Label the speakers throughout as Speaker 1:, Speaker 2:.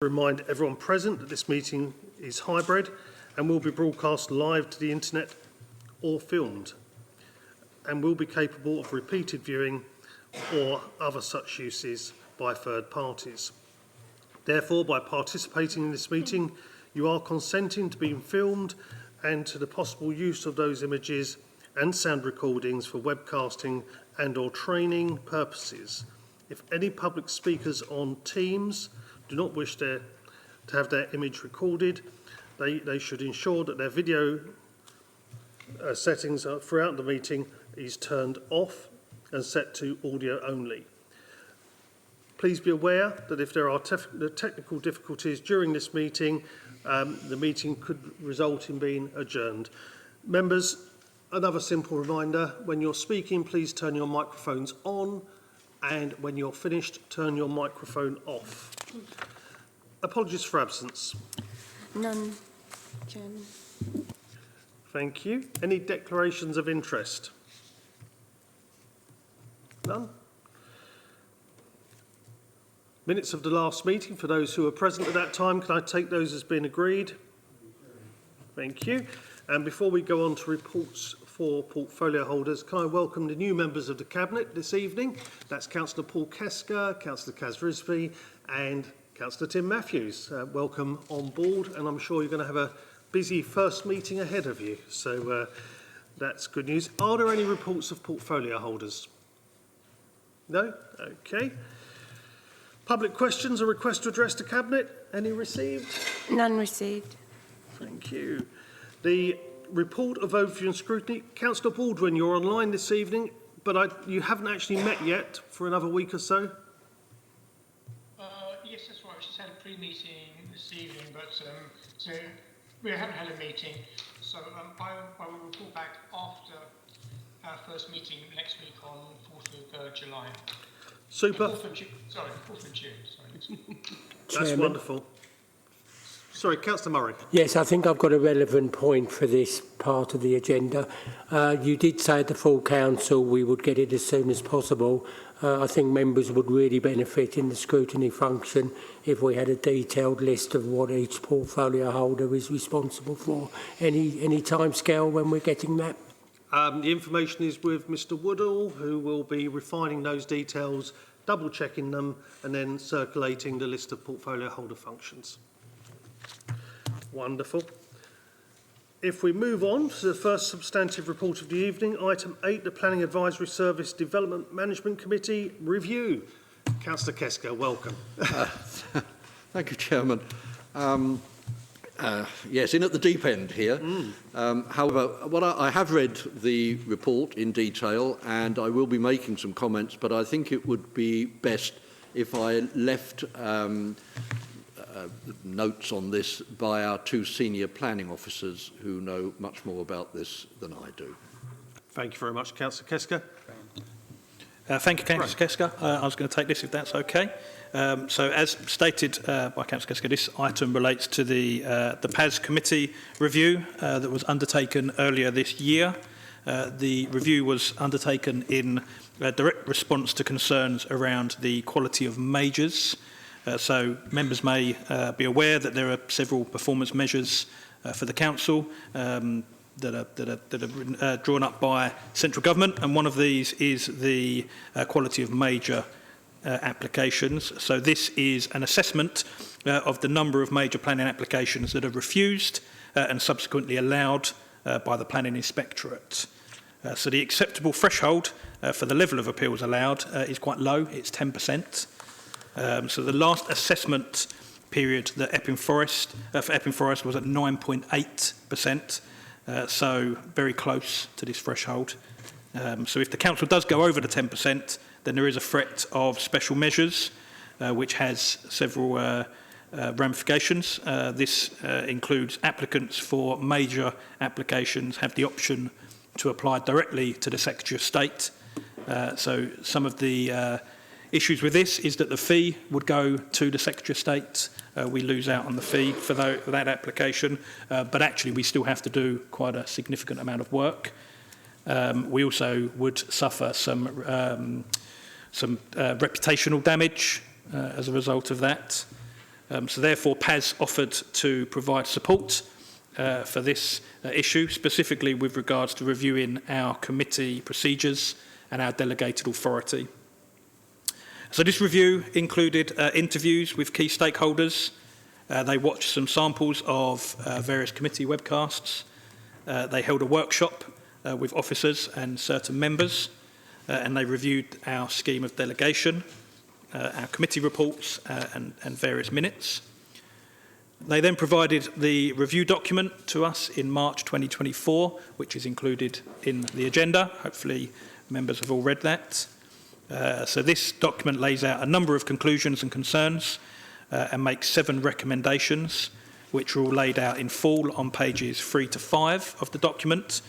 Speaker 1: remind everyone present that this meeting is hybrid and will be broadcast live to the internet or filmed, and will be capable of repeated viewing or other such uses by third parties. Therefore, by participating in this meeting, you are consenting to being filmed and to the possible use of those images and sound recordings for webcasting and/or training purposes. If any public speakers on Teams do not wish to have their image recorded, they should ensure that their video settings throughout the meeting is turned off and set to audio only. Please be aware that if there are technical difficulties during this meeting, the meeting could result in being adjourned. Members, another simple reminder, when you're speaking, please turn your microphones on, and when you're finished, turn your microphone off. Apologies for absence.
Speaker 2: None, Chairman.
Speaker 1: Thank you. Any declarations of interest? None? Minutes of the last meeting, for those who were present at that time, can I take those as being agreed? Thank you. And before we go on to reports for portfolio holders, can I welcome the new members of the Cabinet this evening? That's Councillor Paul Kesker, Councillor Kaz Risby and Councillor Tim Matthews. Welcome on board, and I'm sure you're going to have a busy first meeting ahead of you. So that's good news. Are there any reports of portfolio holders? No? Okay. Public questions or requests to address the Cabinet? Any received?
Speaker 2: None received.
Speaker 1: Thank you. The report of overview and scrutiny. Councillor Baldwin, you're online this evening, but you haven't actually met yet for another week or so?
Speaker 3: Yes, that's right. She's had a pre-meeting this evening, but so we haven't had a meeting. So I will report back after our first meeting next week on 4th of July.
Speaker 1: Super.
Speaker 3: 4th of June. Sorry, 4th of June. Sorry.
Speaker 1: That's wonderful. Sorry, Councillor Murray.
Speaker 4: Yes, I think I've got a relevant point for this part of the agenda. You did say at the full council we would get it as soon as possible. I think members would really benefit in the scrutiny function if we had a detailed list of what each portfolio holder is responsible for. Any timescale when we're getting that?
Speaker 1: The information is with Mr Woodall, who will be refining those details, double-checking them, and then circulating the list of portfolio holder functions. Wonderful. If we move on to the first substantive report of the evening, item 8, the Planning Advisory Service Development Management Committee review. Councillor Kesker, welcome.
Speaker 5: Thank you, Chairman. Yes, in at the deep end here. However, I have read the report in detail, and I will be making some comments, but I think it would be best if I left notes on this by our two senior planning officers who know much more about this than I do.
Speaker 1: Thank you very much, Councillor Kesker.
Speaker 6: Thank you, Councillor Kesker. I was going to take this if that's okay. So, as stated by Councillor Kesker, this item relates to the PAS committee review that was undertaken earlier this year. The review was undertaken in direct response to concerns around the quality of majors. So members may be aware that there are several performance measures for the council that are drawn up by central government, and one of these is the quality of major applications. So this is an assessment of the number of major planning applications that are refused and subsequently allowed by the Planning Inspectorate. So the acceptable threshold for the level of appeals allowed is quite low, it's 10%. So the last assessment period that Epping Forest, for Epping Forest was at 9.8%, so very close to this threshold. So if the council does go over the 10%, then there is a threat of special measures, which has several ramifications. This includes applicants for major applications have the option to apply directly to the Secretary of State. So some of the issues with this is that the fee would go to the Secretary of State. We lose out on the fee for that application, but actually we still have to do quite a significant amount of work. We also would suffer some reputational damage as a result of that. So therefore, PAS offered to provide support for this issue, specifically with regards to reviewing our committee procedures and our delegated authority. So this review included interviews with key stakeholders. They watched some samples of various committee webcasts. They held a workshop with officers and certain members, and they reviewed our scheme of delegation, our committee reports and various minutes. They then provided the review document to us in March 2024, which is included in the agenda. Hopefully members have all read that. So this document lays out a number of conclusions and concerns and makes 7 recommendations, which are all laid out in full on pages 3 to 5 of the document.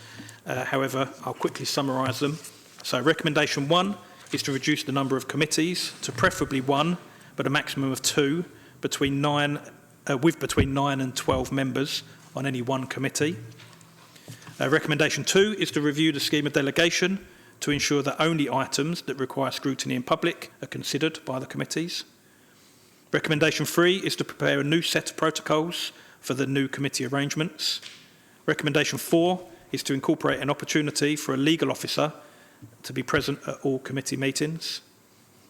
Speaker 6: However, I'll quickly summarise them. So recommendation 1 is to reduce the number of committees to preferably 1, but a maximum of 2, with between 9 and 12 members on any one committee. Recommendation 2 is to review the scheme of delegation to ensure that only items that require scrutiny in public are considered by the committees. Recommendation 3 is to prepare a new set of protocols for the new committee arrangements. Recommendation 4 is to incorporate an opportunity for a legal officer to be present at all committee meetings.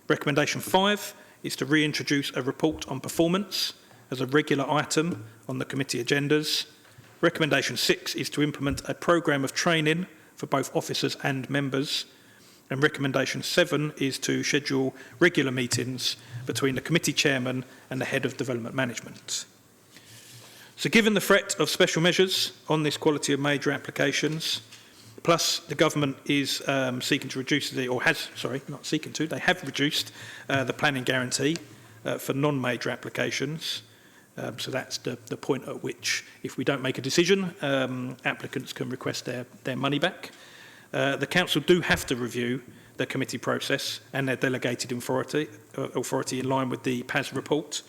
Speaker 6: Recommendation 5 is to reintroduce a report on performance as a regular item on the committee agendas. Recommendation 6 is to implement a programme of training for both officers and members. And recommendation 7 is to schedule regular meetings between the committee chairman and the head of development management. So given the threat of special measures on this quality of major applications, plus the government is seeking to reduce they have reduced the planning guarantee for non-major applications. So that's the point at which, if we don't make a decision, applicants can request their money back. The council do have to review the committee process and their delegated authority in line with the PAS report.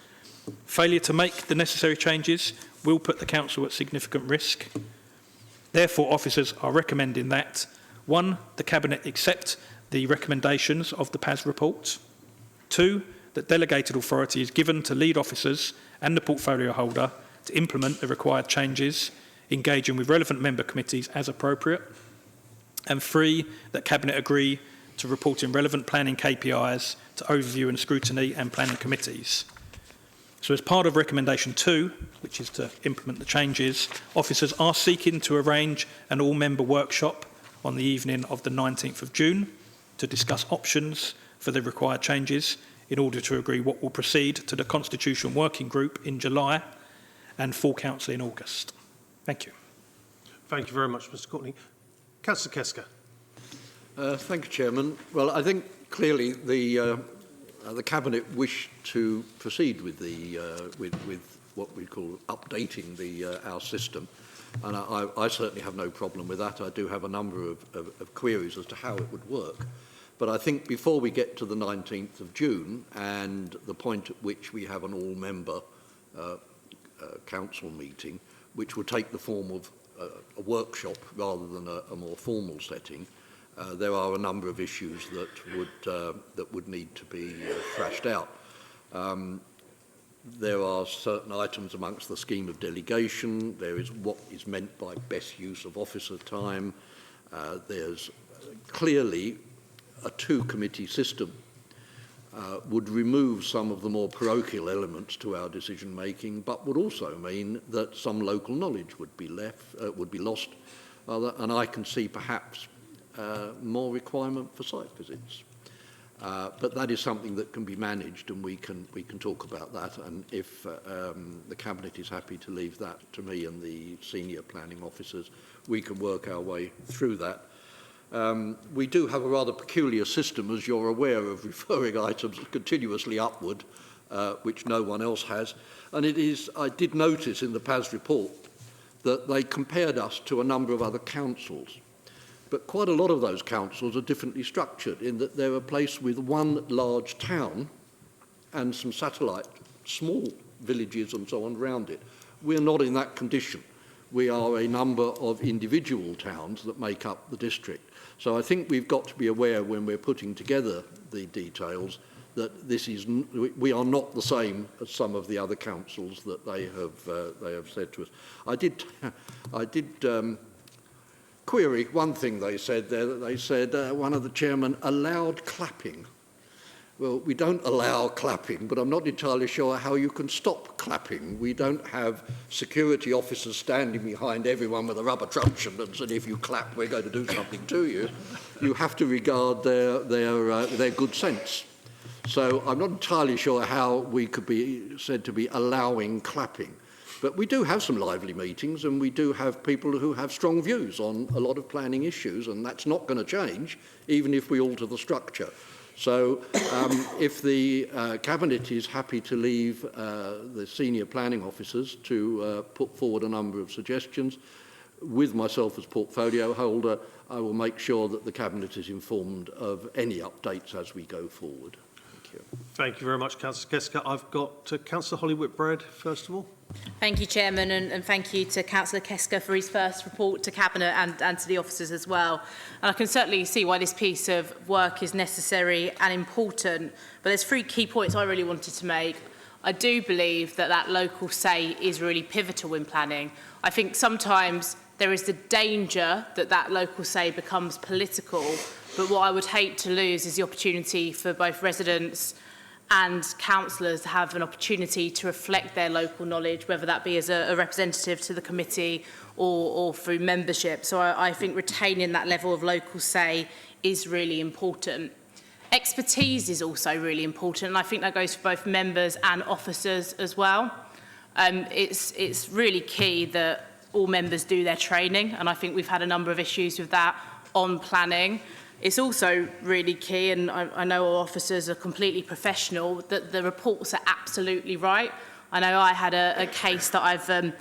Speaker 6: Failure to make the necessary changes will put the council at significant risk. Therefore, officers are recommending that 1, the Cabinet accept the recommendations of the PAS report. 2, that delegated authority is given to lead officers and the portfolio holder to implement the required changes, engaging with relevant member committees as appropriate. And 3, that Cabinet agree to reporting relevant planning KPIs to overview and scrutiny and planning committees. So as part of recommendation 2, which is to implement the changes, officers are seeking to arrange an all-member workshop on the evening of the 19th of June to discuss options for the required changes in order to agree what will proceed to the Constitution Working Group in July and full council in August. Thank you.
Speaker 1: Thank you very much, Mr Courtney. Councillor Kesker.
Speaker 5: Thank you, Chairman. Well, I think clearly the Cabinet wished to proceed with with what we call updating our system, and I certainly have no problem with that. I do have a number of queries as to how it would work. But I think before we get to the 19th of June and the point at which we have an all-member council meeting, which would take the form of a workshop rather than a more formal setting, there are a number of issues that would need to be thrashed out. There are certain items amongst the scheme of delegation. There is what is meant by best use of officer time. There's clearly a 2-committee system would remove some of the more parochial elements to our decision making, but would also mean that some local knowledge would be lost, and I can see perhaps more requirement for site visits. But that is something that can be managed, and we can talk about that. And if the Cabinet is happy to leave that to me and the senior planning officers, we can work our way through that. We do have a rather peculiar system, as you're aware, of referring items continuously upward, which no one else has. And I did notice in the PAS report that they compared us to a number of other councils. But quite a lot of those councils are differently structured in that they're a place with one large town and some satellite small villages and so on around it. We're not in that condition. We are a number of individual towns that make up the district. So I think we've got to be aware when we're putting together the details that this is we are not the same as some of the other councils that they have said to us. I did query one thing they said there. That they said one of the chairmen allowed clapping. Well, we don't allow clapping, but I'm not entirely sure how you can stop clapping. We don't have security officers standing behind everyone with a rubber truncheon and saying, if you clap, we're going to do something to you. You have to regard their good sense. So I'm not entirely sure how we could be said to be allowing clapping. But we do have some lively meetings, and we do have people who have strong views on a lot of planning issues, and that's not going to change, even if we alter the structure. So if the Cabinet is happy to leave the senior planning officers to put forward a number of suggestions, with myself as portfolio holder, I will make sure that the Cabinet is informed of any updates as we go forward. Thank you.
Speaker 1: Thank you very much, Councillor Kesker. I've got Councillor Holly Whitbread, first of all.
Speaker 7: Thank you, Chairman, and thank you to Councillor Kesker for his first report to Cabinet and to the officers as well. And I can certainly see why this piece of work is necessary and important, but there's 3 key points I really wanted to make. I do believe that local say is really pivotal in planning. I think sometimes there is the danger that local say becomes political, but what I would hate to lose is the opportunity for both residents and councillors to have an opportunity to reflect their local knowledge, whether that be as a representative to the committee or through membership. So I think retaining that level of local say is really important. Expertise is also really important, and I think that goes for both members and officers as well. It's really key that all members do their training, and I think we've had a number of issues with that on planning. It's also really key, and I know our officers are completely professional, that the reports are absolutely right. I know I had a case that I've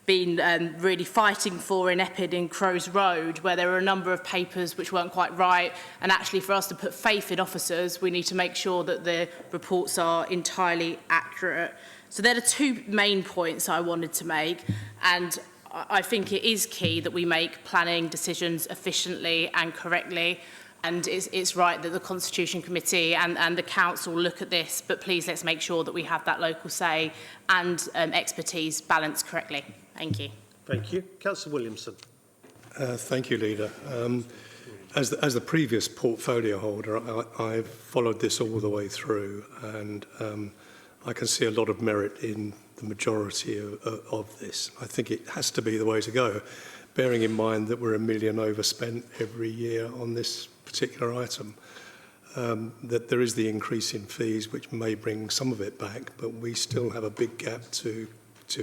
Speaker 7: been really fighting for in Epping in Crows Road, where there were a number of papers which weren't quite right, and actually for us to put faith in officers, we need to make sure that the reports are entirely accurate. So they're the 2 main points I wanted to make, and I think it is key that we make planning decisions efficiently and correctly. And it's right that the Constitution Committee and the Council look at this, but please let's make sure that we have that local say and expertise balanced correctly. Thank you.
Speaker 1: Thank you. Councillor Williamson.
Speaker 8: Thank you, Leader. As the previous portfolio holder, I've followed this all the way through, and I can see a lot of merit in the majority of this. I think it has to be the way to go, bearing in mind that we're $1 million overspent every year on this particular item. That there is the increase in fees, which may bring some of it back, but we still have a big gap to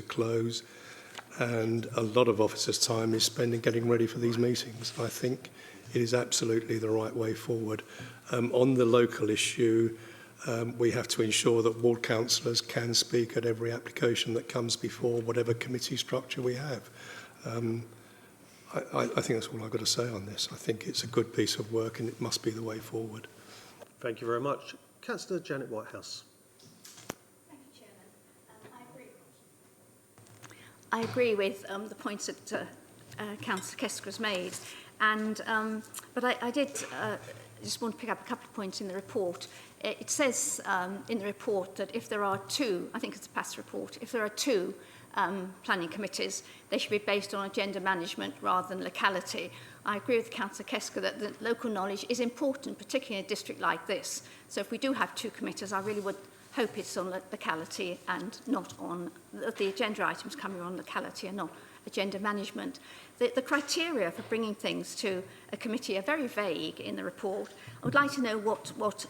Speaker 8: close, and a lot of officers' time is spent getting ready for these meetings. I think it is absolutely the right way forward. On the local issue, we have to ensure that ward councillors can speak at every application that comes before whatever committee structure we have. I think that's all I've got to say on this. I think it's a good piece of work, and it must be the way forward.
Speaker 1: Thank you very much. Councillor Janet Whitehouse.
Speaker 9: Thank you, Chairman. I agree with the points that Councillor Kesker has made, and but I did just want to pick up a couple of points in the report. It says in the report that if there are 2, I think it's a past report, if there are 2 planning committees, they should be based on agenda management rather than locality. I agree with Councillor Kesker that the local knowledge is important, particularly in a district like this. So if we do have 2 committees, I really would hope it's on locality and not on the agenda items coming on locality and not agenda management. The criteria for bringing things to a committee are very vague in the report. I would like to know what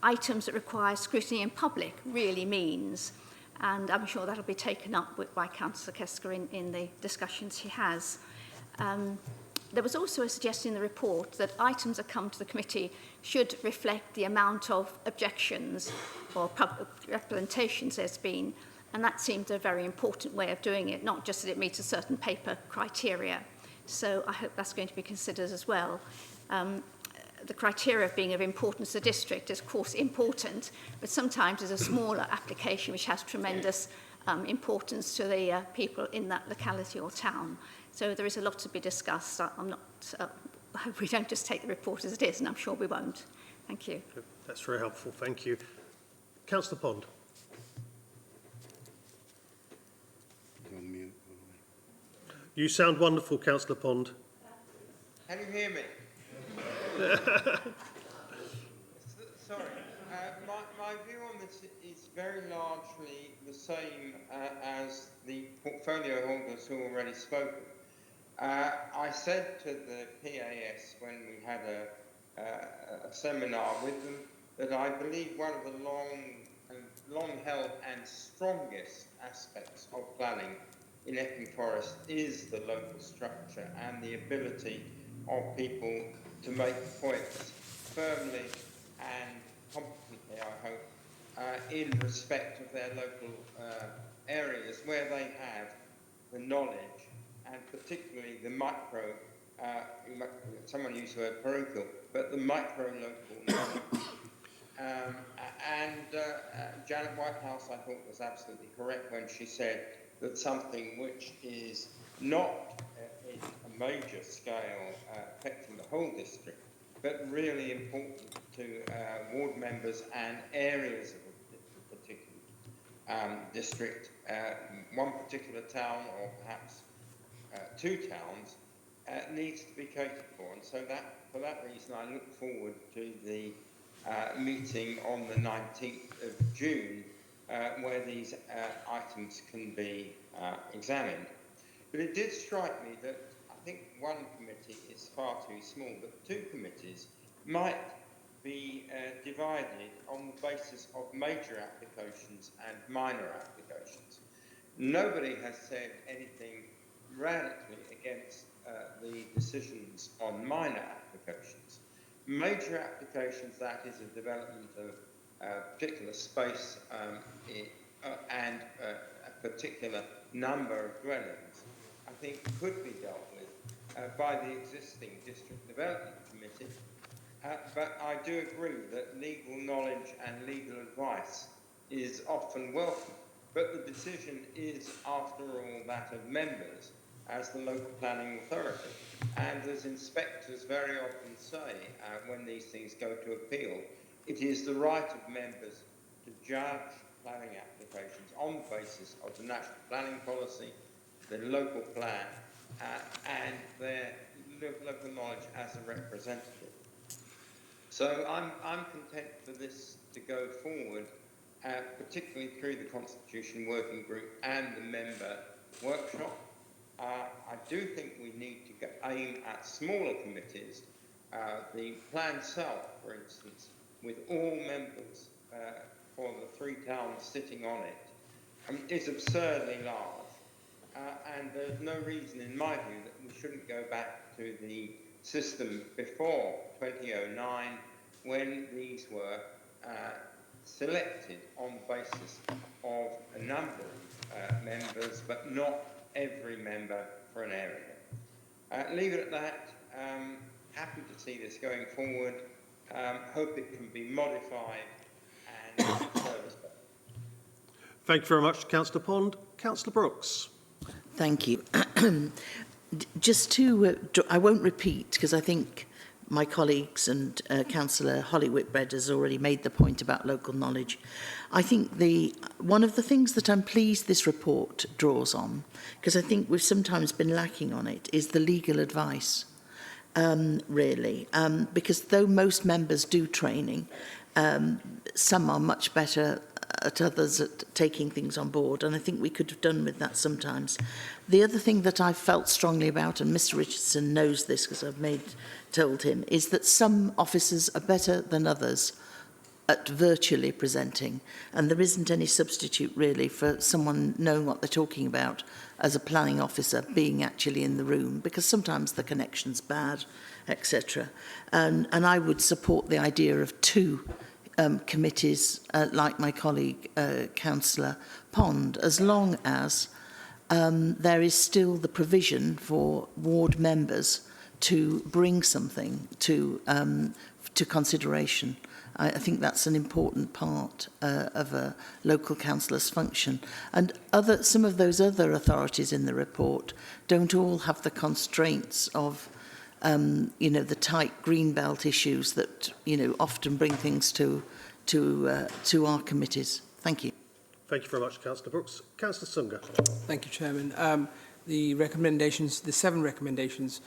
Speaker 9: items that require scrutiny in public really means. And I'm sure that'll be taken up by Councillor Kesker in the discussions he has. There was also a suggestion in the report that items that come to the committee should reflect the amount of objections or public representations there's been, and that seemed a very important way of doing it, not just that it meets a certain paper criteria. So I hope that's going to be considered as well. The criteria of being of importance to the district is, of course, important, but sometimes there's a smaller application which has tremendous importance to the people in that locality or town. So there is a lot to be discussed. I hope we don't just take the report as it is, and I'm sure we won't. Thank you.
Speaker 1: That's very helpful. Thank you. Councillor Pond. You sound wonderful, Councillor Pond.
Speaker 10: Can you hear me? Sorry. My view on this is very largely the same as the portfolio holders who already spoken. I said to the PAS when we had a seminar with them that I believe one of the long-held and strongest aspects of planning in Epping Forest is the local structure and the ability of people to make points firmly and competently, I hope, in respect of their local areas where they have the knowledge and particularly the micro, someone used the word parochial, but the micro-local knowledge. Janet Whitehouse, I thought, was absolutely correct when she said that something which is not in a major scale affecting the whole district, but really important to ward members and areas of a particular district, one particular town or perhaps two towns, needs to be catered for. And so for that reason, I look forward to the meeting on the 19th of June, where these items can be examined. But it did strike me that I think one committee is far too small, but two committees might be divided on the basis of major applications and minor applications. Nobody has said anything radically against the decisions on minor applications. Major applications, that is a development of a particular space and a particular number of dwellings, I think could be dealt with by the existing District Development Committee. But I do agree that legal knowledge and legal advice is often welcome. But the decision is, after all, that of members as the local planning authority. And as inspectors very often say, when these things go to appeal, it is the right of members to judge planning applications on the basis of the national planning policy, the local plan, and their local knowledge as a representative. So I'm content for this to go forward, particularly through the Constitution Working Group and the member workshop. I do think we need to aim at smaller committees. The plan self, for instance, with all members for the three towns sitting on it, is absurdly large. And there's no reason, in my view, that we shouldn't go back to the system before 2009, when these were selected on the basis of a number of members, but not every member for an area. Leave it at that. Happy to see this going forward. Hope it can be modified and service better.
Speaker 1: Thank you very much, Councillor Pond. Councillor Brooks.
Speaker 11: Thank you. Just to, I won't repeat, because I think my colleagues and Councillor Holly Whitbread has already made the point about local knowledge. I think one of the things that I'm pleased this report draws on, because I think we've sometimes been lacking on it, is the legal advice, really. Because though most members do training, some are much better at others at taking things on board, and I think we could have done with that sometimes. The other thing that I felt strongly about, and Mr. Richardson knows this because I've told him, is that some officers are better than others at virtually presenting, and there isn't any substitute really for someone knowing what they're talking about as a planning officer being actually in the room, because sometimes the connection's bad, etc. And I would support the idea of two committees, like my colleague, Councillor Pond, as long as there is still the provision for ward members to bring something to consideration. I think that's an important part of a local councillor's function. And some of those other authorities in the report don't all have the constraints of you know, the tight greenbelt issues that, you know, often bring things to our committees. Thank you.
Speaker 1: Thank you very much, Councillor Brooks. Councillor Sunga.
Speaker 12: Thank you, Chairman. The recommendations, the 7 recommendations,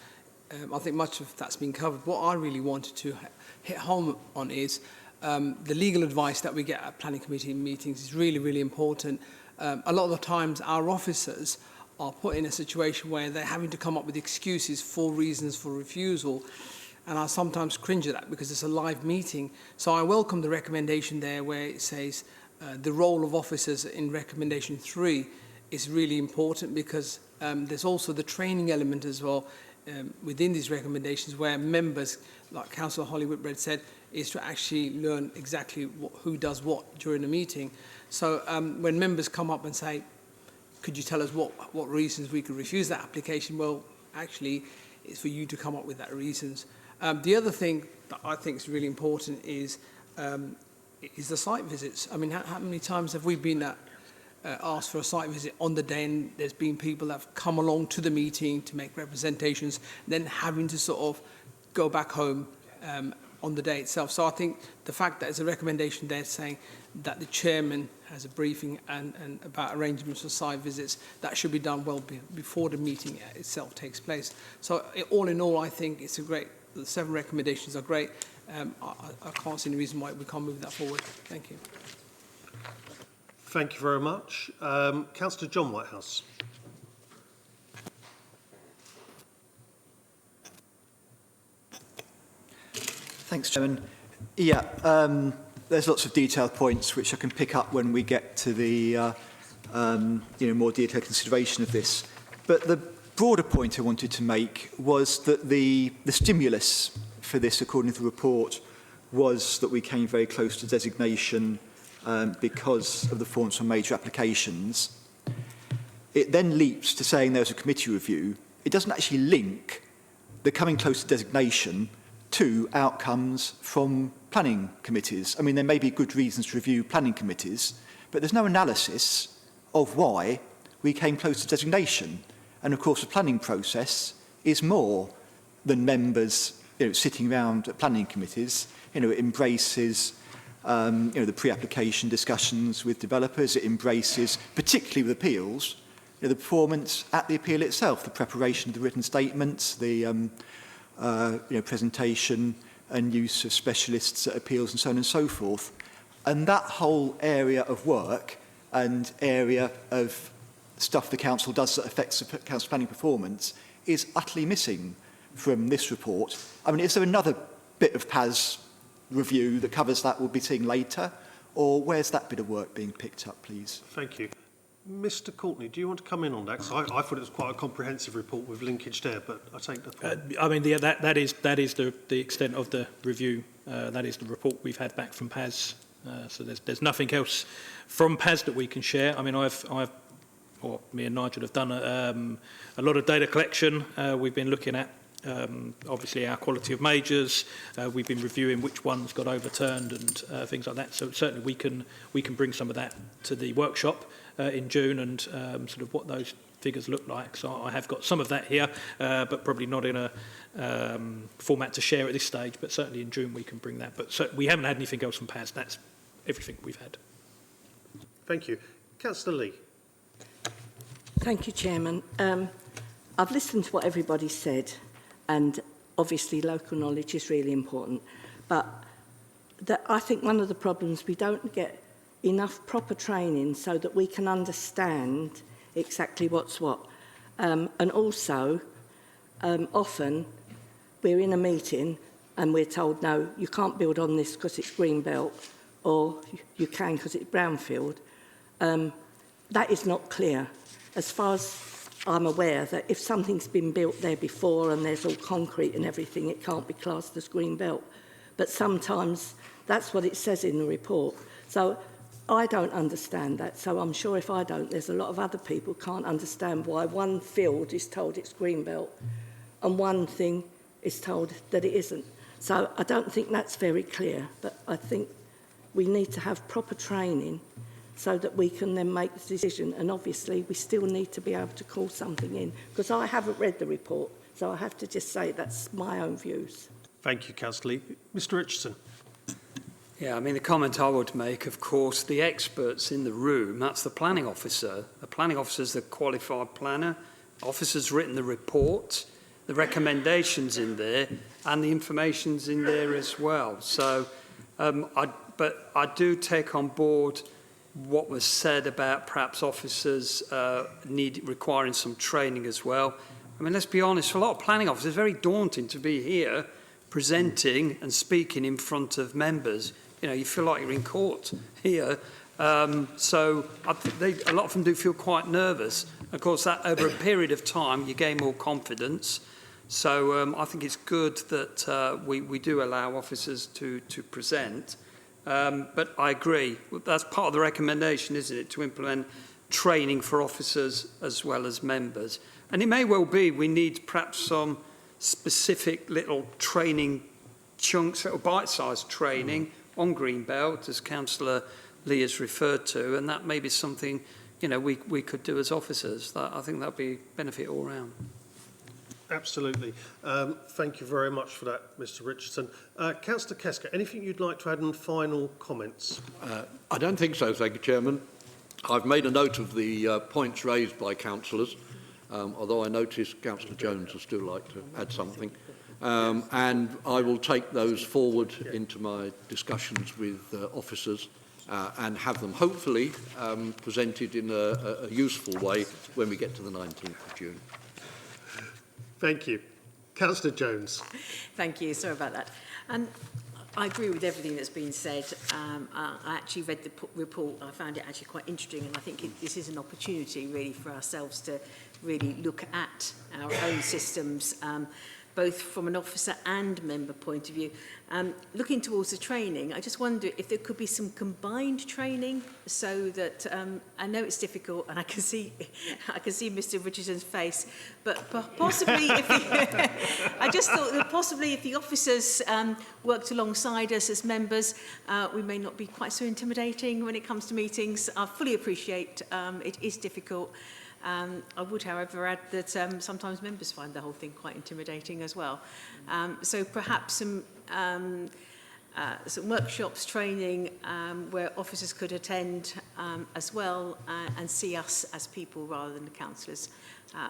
Speaker 12: I think much of that's been covered. What I really wanted to hit home on is the legal advice that we get at planning committee meetings is really, really important. A lot of the times our officers are put in a situation where they're having to come up with excuses for reasons for refusal. And I sometimes cringe at that because it's a live meeting. So I welcome the recommendation there where it says the role of officers in recommendation 3 is really important, because there's also the training element as well within these recommendations, where members, like Councillor Holly Whitbread said, is to actually learn exactly who does what during the meeting. So when members come up and say, could you tell us what reasons we could refuse that application? Well, actually, it's for you to come up with that reasons. The other thing that I think is really important is the site visits. I mean, how many times have we been asked for a site visit on the day, and there's been people that have come along to the meeting to make representations, then having to sort of go back home on the day itself. So I think the fact that there's a recommendation there saying that the chairman has a briefing and about arrangements for site visits, that should be done well before the meeting itself takes place. So all in all, I think it's a great, the 7 recommendations are great. I can't see any reason why we can't move that forward. Thank you.
Speaker 1: Thank you very much. Councillor John Whitehouse.
Speaker 13: Thanks, Chairman. Yeah, there's lots of detailed points which I can pick up when we get to the more detailed consideration of this. But the broader point I wanted to make was that the stimulus for this, according to the report, was that we came very close to designation because of the forms for major applications. It then leaps to saying there's a committee review. It doesn't actually link the coming close to designation to outcomes from planning committees. I mean, there may be good reasons to review planning committees, but there's no analysis of why we came close to designation. And of course, the planning process is more than members sitting around at planning committees. It embraces the pre-application discussions with developers. It embraces, particularly with appeals, the performance at the appeal itself, the preparation of the written statements, the presentation and use of specialists at appeals and so on and so forth. And that whole area of work and area of stuff the council does that affects the council planning performance is utterly missing from this report. I mean, is there another bit of PAS review that covers that we'll be seeing later? Or where's that bit of work being picked up, please?
Speaker 1: Thank you. Mr Courtney, do you want to come in on that? 'Cause I thought it was quite a comprehensive report with linkage there, but I take the point.
Speaker 6: I mean, that is the extent of the review. That is the report we've had back from PAS. So there's nothing else from PAS that we can share. I mean, me and Nigel have done a lot of data collection. We've been looking at obviously our quality of majors. We've been reviewing which ones got overturned and things like that. So certainly we can bring some of that to the workshop in June and sort of what those figures look like. So I have got some of that here, but probably not in a format to share at this stage. But certainly in June we can bring that. But we haven't had anything else from PAS. That's everything we've had.
Speaker 1: Thank you. Councillor Lee.
Speaker 14: Thank you, Chairman. I've listened to what everybody said, and obviously local knowledge is really important. But I think one of the problems, we don't get enough proper training so that we can understand exactly what's what. And also, often we're in a meeting and we're told, no, you can't build on this because it's Greenbelt, or you can because it's Brownfield. That is not clear. As far as I'm aware, that if something's been built there before and there's all concrete and everything, it can't be classed as Greenbelt. But sometimes that's what it says in the report. So I don't understand that. So I'm sure if I don't, there's a lot of other people who can't understand why one field is told it's Greenbelt and one thing is told that it isn't. So I don't think that's very clear, but I think we need to have proper training so that we can then make the decision. And obviously, we still need to be able to call something in, because I haven't read the report, So I have to just say that's my own views.
Speaker 1: Thank you, Councillor Lee. Mr Richardson.
Speaker 15: Yeah, I mean, the comment I would make, of course, the experts in the room, that's the planning officer. The planning officer is the qualified planner. Officer's written the report, the recommendations in there, and the information's in there as well. So, but I do take on board what was said about perhaps officers requiring some training as well. I mean, let's be honest, for a lot of planning officers, it's very daunting to be here presenting and speaking in front of members. You know, you feel like you're in court here. So I think a lot of them do feel quite nervous. Of course, that over a period of time, you gain more confidence. So I think it's good that we do allow officers to present. But I agree. That's part of the recommendation, isn't it, to implement training for officers as well as members. And it may well be we need perhaps some specific little training chunks, little bite-sized training on Greenbelt, as Councillor Lee has referred to, and that may be something, you know, we could do as officers. I think that would be benefit all round.
Speaker 1: Absolutely. Thank you very much for that, Mr Richardson. Councillor Kesker, anything you'd like to add in final comments?
Speaker 5: I don't think so, thank you, Chairman. I've made a note of the points raised by councillors, although I notice Councillor Jones would still like to add something. And I will take those forward into my discussions with officers and have them hopefully presented in a useful way when we get to the 19th of June.
Speaker 1: Thank you. Councillor Jones.
Speaker 16: Thank you. Sorry about that. I agree with everything that's been said. I actually read the report. I found it actually quite interesting, and I think this is an opportunity really for ourselves to really look at our own systems, both from an officer and member point of view. Looking towards the training, I just wonder if there could be some combined training so that I know it's difficult, and I can see Mr. Richardson's face, but possibly if I just thought that possibly if the officers worked alongside us as members, we may not be quite so intimidating when it comes to meetings. I fully appreciate it is difficult. I would, however, add that sometimes members find the whole thing quite intimidating as well. So perhaps some workshops, training, where officers could attend as well and see us as people rather than the councillors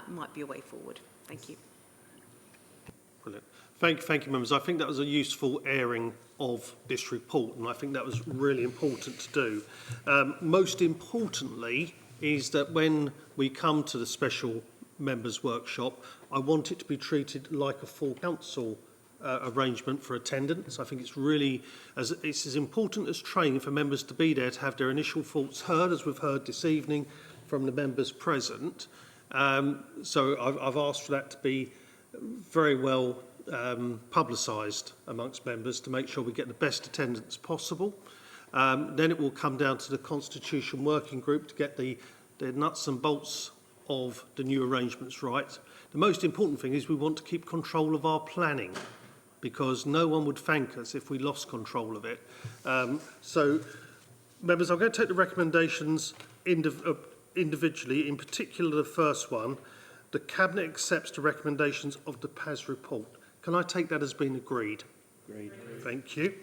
Speaker 16: might be a way forward. Thank you.
Speaker 1: Brilliant. Thank you, members. I think that was a useful airing of this report, and I think that was really important to do. Most importantly, is that when we come to the special members workshop, I want it to be treated like a full council arrangement for attendance. I think it's really it's as important as training for members to be there to have their initial thoughts heard, as we've heard this evening from the members present. So I've asked for that to be very well publicised amongst members to make sure we get the best attendance possible. Then it will come down to the Constitution Working Group to get the nuts and bolts of the new arrangements right. The most important thing is we want to keep control of our planning, because no one would thank us if we lost control of it. So, members, I'm going to take the recommendations individually, in particular the first one. The Cabinet accepts the recommendations of the PAS report. Can I take that as being agreed? Agreed. Thank you.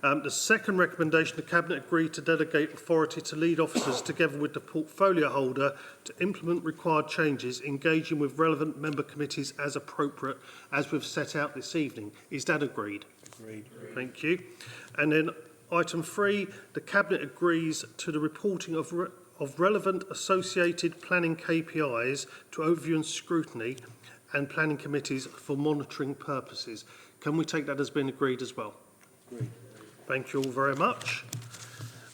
Speaker 1: The second recommendation, the Cabinet agreed to delegate authority to lead officers together with the portfolio holder to implement required changes, engaging with relevant member committees as appropriate, as we've set out this evening. Is that agreed? Agreed. Thank you. And then item 3, the Cabinet agrees to the reporting of relevant associated planning KPIs to overview and scrutiny and planning committees for monitoring purposes. Can we take that as being agreed as well? Agreed. Thank you all very much.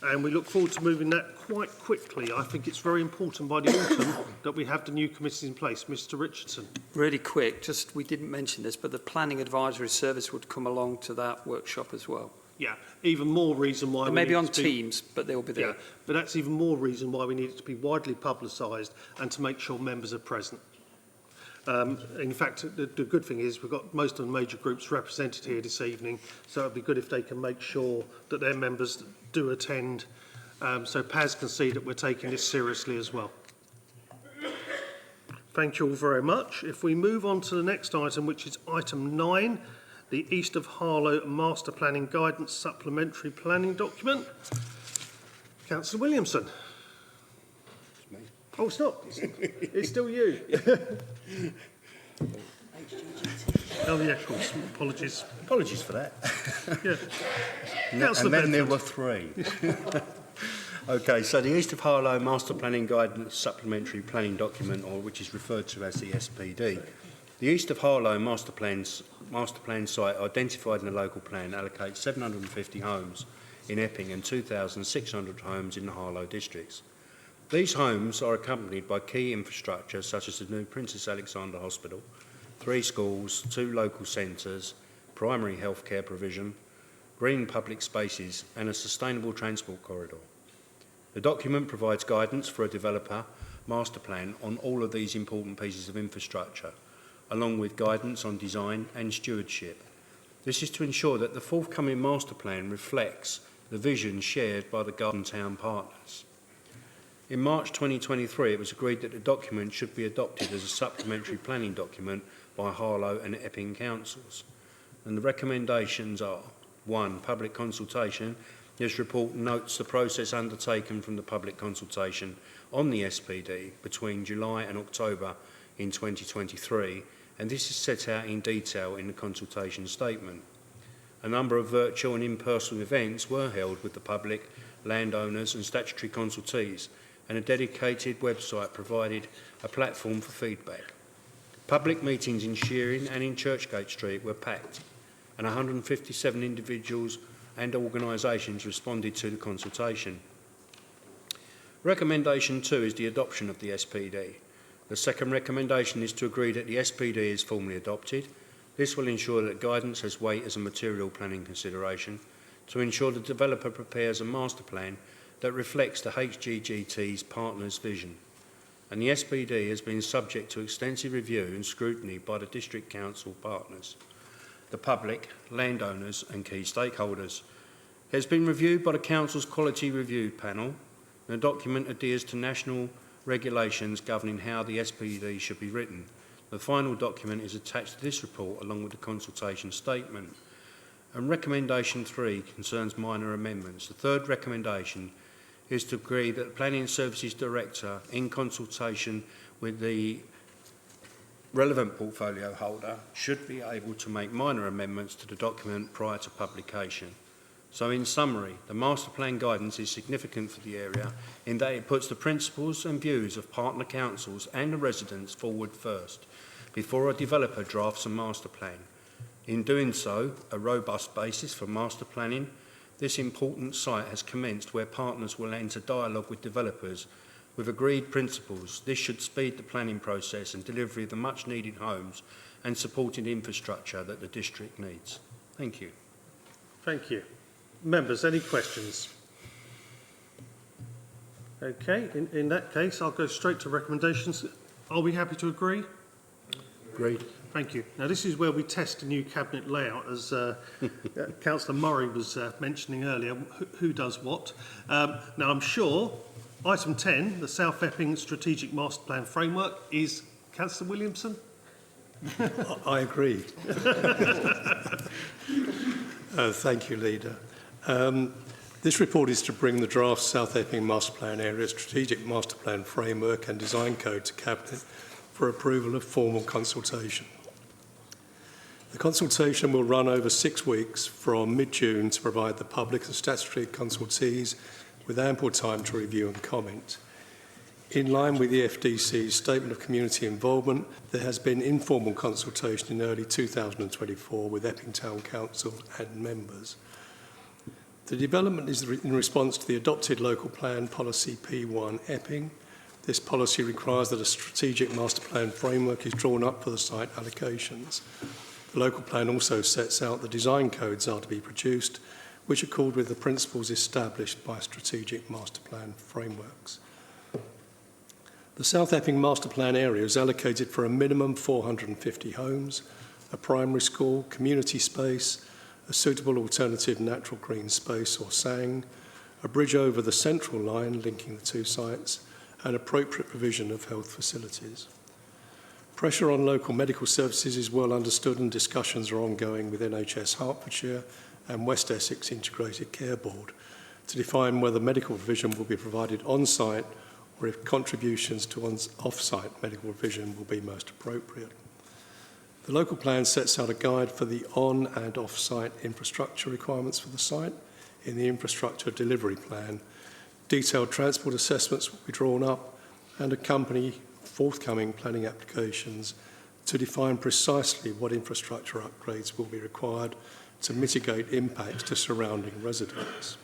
Speaker 1: And we look forward to moving that quite quickly. I think it's very important by the autumn that we have the new committees in place. Mr Richardson.
Speaker 15: Really quick, just we didn't mention this, but the Planning Advisory Service would come along to that workshop as well.
Speaker 1: Yeah, even more reason why...
Speaker 15: Maybe on Teams, but they'll be there.
Speaker 1: Yeah, but that's even more reason why we need it to be widely publicised and to make sure members are present. In fact, the good thing is we've got most of the major groups represented here this evening, so it'd be good if they can make sure that their members do attend, so PAS can see that we're taking this seriously as well. Thank you all very much. If we move on to the next item, which is item 9, the East of Harlow Master Planning Guidance Supplementary Planning Document. Councillor Williamson.
Speaker 17: It's me.
Speaker 1: Oh, it's not. It's still you. Oh, yeah, of course. Apologies.
Speaker 17: Apologies for that.
Speaker 1: Yeah.
Speaker 17: And then there were 3. Okay, so the East of Harlow Master Planning Guidance Supplementary Planning Document, or which is referred to as the SPD. The East of Harlow Master Plan site identified in the local plan allocates 750 homes in Epping and 2,600 homes in the Harlow districts. These homes are accompanied by key infrastructure such as the new Princess Alexandra Hospital, 3 schools, 2 local centres, primary healthcare provision, green public spaces and a sustainable transport corridor. The document provides guidance for a developer master plan on all of these important pieces of infrastructure, along with guidance on design and stewardship. This is to ensure that the forthcoming master plan reflects the vision shared by the Garden Town partners. In March 2023, it was agreed that the document should be adopted as a supplementary planning document by Harlow and Epping councils. And the recommendations are: 1. Public consultation. This report notes the process undertaken from the public consultation on the SPD between July and October in 2023, and this is set out in detail in the consultation statement. A number of virtual and in-person events were held with the public, landowners and statutory consultees, and a dedicated website provided a platform for feedback. Public meetings in Shearing and in Churchgate Street were packed, and 157 individuals and organisations responded to the consultation. Recommendation 2 is the adoption of the SPD. The second recommendation is to agree that the SPD is formally adopted. This will ensure that guidance has weight as a material planning consideration to ensure the developer prepares a master plan that reflects the HGGT's partners' vision. And the SPD has been subject to extensive review and scrutiny by the District Council partners, the public, landowners and key stakeholders. It has been reviewed by the Council's Quality Review Panel. The document adheres to national regulations governing how the SPD should be written. The final document is attached to this report along with the consultation statement. And recommendation 3 concerns minor amendments. The third recommendation is to agree that the Planning Services Director, in consultation with the relevant portfolio holder, should be able to make minor amendments to the document prior to publication. So in summary, the master plan guidance is significant for the area in that it puts the principles and views of partner councils and the residents forward first, before a developer drafts a master plan. In doing so, a robust basis for master planning, this important site has commenced where partners will enter dialogue with developers with agreed principles. This should speed the planning process and delivery of the much needed homes and supporting infrastructure that the district needs. Thank you.
Speaker 1: Thank you. Members, any questions? Okay, in that case, I'll go straight to recommendations. Are we happy to agree?
Speaker 17: Agreed.
Speaker 1: Thank you. Now, this is where we test a new cabinet layout, as Councillor Murray was mentioning earlier, who does what. Now, I'm sure item 10, the South Epping Strategic Master Plan Framework, is Councillor Williamson?
Speaker 8: I agree. Thank you, Leader. This report is to bring the draft South Epping Master Plan Area Strategic Master Plan Framework and Design Code to Cabinet for approval of formal consultation. The consultation will run over 6 weeks from mid-June to provide the public and statutory consultees with ample time to review and comment. In line with the FDC's Statement of Community Involvement, there has been informal consultation in early 2024 with Epping Town Council and members. The development is in response to the adopted local plan policy P1 Epping. This policy requires that a strategic master plan framework is drawn up for the site allocations. The local plan also sets out the design codes are to be produced, which accord with the principles established by strategic master plan frameworks. The South Epping Master Plan area is allocated for a minimum 450 homes, a primary school, community space, a suitable alternative natural green space or SANG, a bridge over the central line linking the 2 sites, and appropriate provision of health facilities. Pressure on local medical services is well understood and discussions are ongoing with NHS Hertfordshire and West Essex Integrated Care Board to define whether medical provision will be provided on-site or if contributions to off-site medical provision will be most appropriate. The local plan sets out a guide for the on- and off-site infrastructure requirements for the site. In the infrastructure delivery plan, detailed transport assessments will be drawn up and accompany forthcoming planning applications to define precisely what infrastructure upgrades will be required to mitigate impacts to surrounding residents.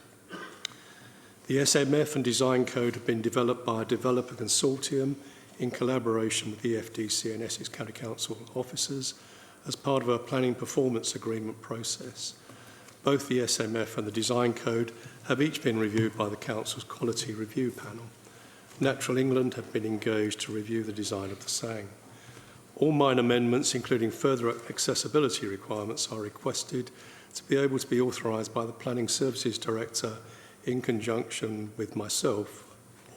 Speaker 8: The SMF and design code have been developed by a developer consortium in collaboration with the FDC and Essex County Council officers as part of a planning performance agreement process. Both the SMF and the design code have each been reviewed by the Council's quality review panel. Natural England have been engaged to review the design of the SANG. All minor amendments, including further accessibility requirements, are requested to be able to be authorised by the Planning Services Director in conjunction with myself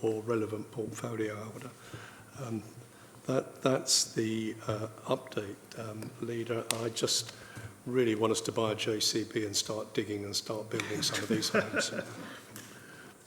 Speaker 8: or relevant portfolio holder. That's the update, Leader. I just really want us to buy a JCB and start digging and start building some of these homes.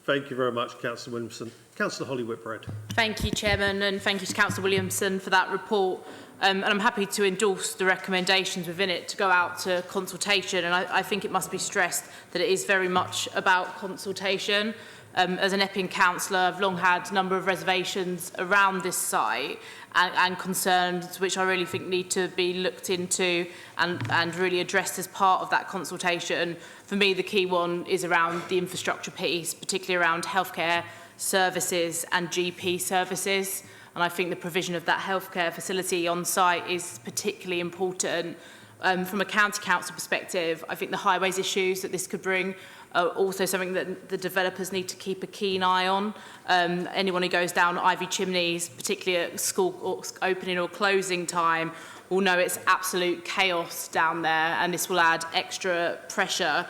Speaker 1: Thank you very much, Councillor Williamson. Councillor Holly Whitbread.
Speaker 7: Thank you, Chairman, and thank you to Councillor Williamson for that report. And I'm happy to endorse the recommendations within it to go out to consultation. And I think it must be stressed that it is very much about consultation. As an Epping councillor, I've long had a number of reservations around this site and concerns which I really think need to be looked into and really addressed as part of that consultation. For me, the key one is around the infrastructure piece, particularly around healthcare services and GP services. And I think the provision of that healthcare facility on site is particularly important. From a county council perspective, I think the highways issues that this could bring are also something that the developers need to keep a keen eye on. Anyone who goes down Ivy Chimneys, particularly at school opening or closing time, will know it's absolute chaos down there, and this will add extra pressure.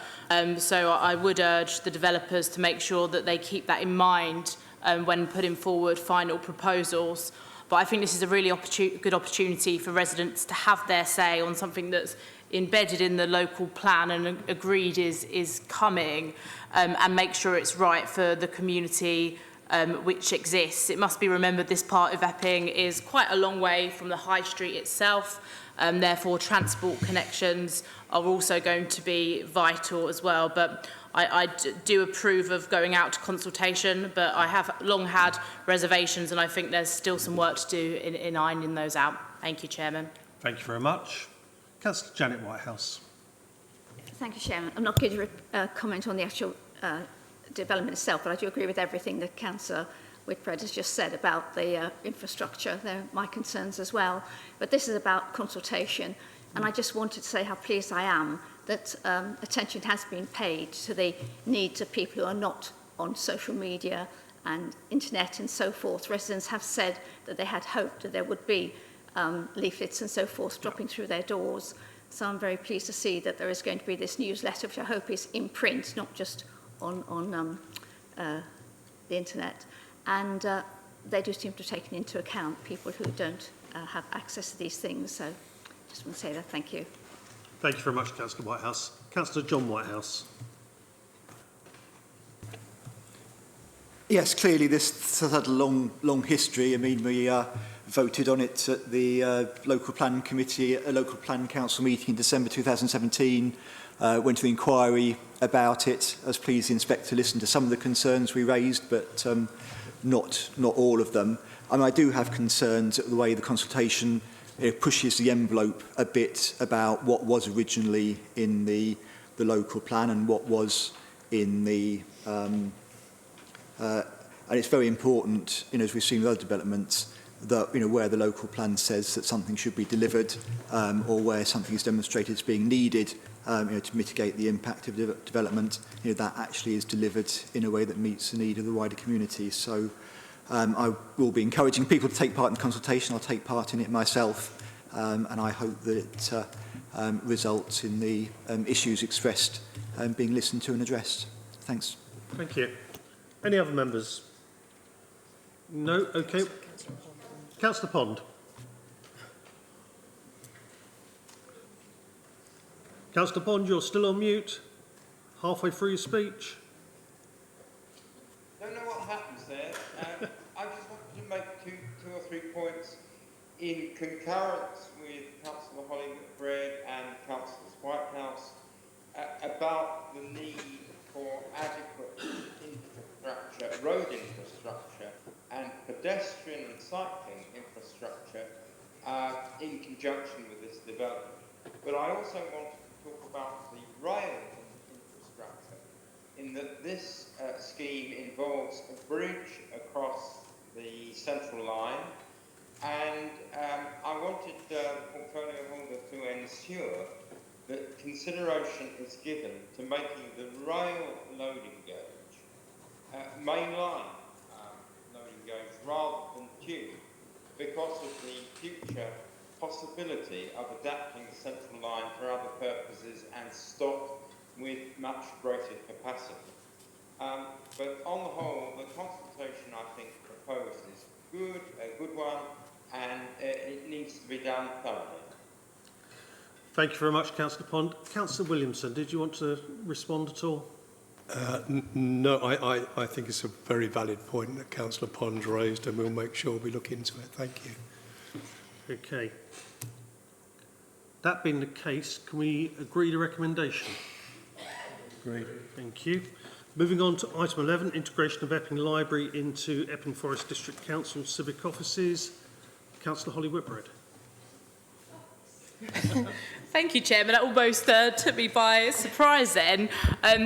Speaker 7: So I would urge the developers to make sure that they keep that in mind when putting forward final proposals. But I think this is a really good opportunity for residents to have their say on something that's embedded in the local plan and agreed is coming, and make sure it's right for the community which exists. It must be remembered this part of Epping is quite a long way from the high street itself, therefore transport connections are also going to be vital as well. But I do approve of going out to consultation, but I have long had reservations and I think there's still some work to do in ironing those out. Thank you, Chairman.
Speaker 1: Thank you very much. Councillor Janet Whitehouse.
Speaker 9: Thank you, Chairman. I'm not going to comment on the actual development itself, but I do agree with everything that Councillor Whitbread has just said about the infrastructure. They're my concerns as well. But this is about consultation, and I just wanted to say how pleased I am that attention has been paid to the needs of people who are not on social media and internet and so forth. Residents have said that they had hoped that there would be leaflets and so forth dropping through their doors. So I'm very pleased to see that there is going to be this newsletter, which I hope is in print, not just on the internet. And they do seem to have taken into account people who don't have access to these things. So just want to say that. Thank you.
Speaker 1: Thank you very much, Councillor Whitehouse. Councillor John Whitehouse.
Speaker 13: Yes, clearly this has had a long history. I mean, we voted on it at the local plan committee, a local plan council meeting in December 2017, went to the inquiry about it. I was pleased the inspector listened to some of the concerns we raised, but not all of them. And I do have concerns at the way the consultation pushes the envelope a bit about what was originally in the local plan and what was in the and it's very important, as we've seen with other developments, that where the local plan says that something should be delivered, or where something is demonstrated as being needed, to mitigate the impact of development, that actually is delivered in a way that meets the need of the wider community. So I will be encouraging people to take part in the consultation. I'll take part in it myself, and I hope that it results in the issues expressed being listened to and addressed. Thanks.
Speaker 1: Thank you. Any other members? No? Okay. Councillor Pond. Councillor Bond, you're still on mute. Halfway through your speech.
Speaker 10: Don't know what happens there. I just wanted to make two or three points in concurrence with Councillor Holly-Whitbread and Councillor Whitehouse about the need for adequate infrastructure, road infrastructure and pedestrian and cycling infrastructure in conjunction with this development. But I also wanted to talk about the rail infrastructure, in that this scheme involves a bridge across the central line, and I wanted the portfolio holder to ensure that consideration is given to making the rail loading gauge mainline loading gauge rather than tube, because of the future possibility of adapting the central line for other purposes and stop with much greater capacity. But on the whole, the consultation I think proposed is good, a good one, and it needs to be done thoroughly.
Speaker 1: Thank you very much, Councillor Pond. Councillor Williamson, did you want to respond at all?
Speaker 8: No, I think it's a very valid point that Councillor Pond raised, and we'll make sure we look into it. Thank you.
Speaker 1: Okay. That being the case, can we agree the recommendation?
Speaker 17: Agreed.
Speaker 1: Thank you. Moving on to item 11, integration of Epping Library into Epping Forest District Council civic offices. Councillor Holly-Whitbread.
Speaker 7: Thank you, Chairman. That almost took me by surprise then.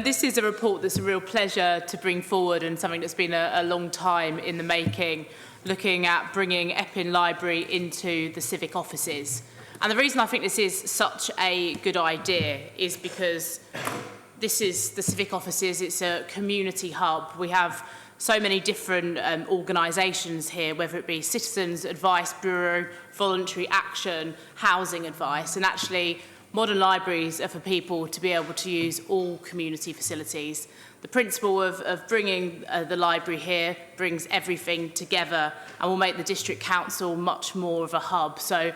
Speaker 7: This is a report that's a real pleasure to bring forward, and something that's been a long time in the making, looking at bringing Epping Library into the civic offices. And the reason I think this is such a good idea is because this is the civic offices, it's a community hub. We have so many different organisations here, whether it be Citizens Advice Bureau, Voluntary Action, Housing Advice, and actually modern libraries are for people to be able to use all community facilities. The principle of bringing the library here brings everything together and will make the District Council much more of a hub. So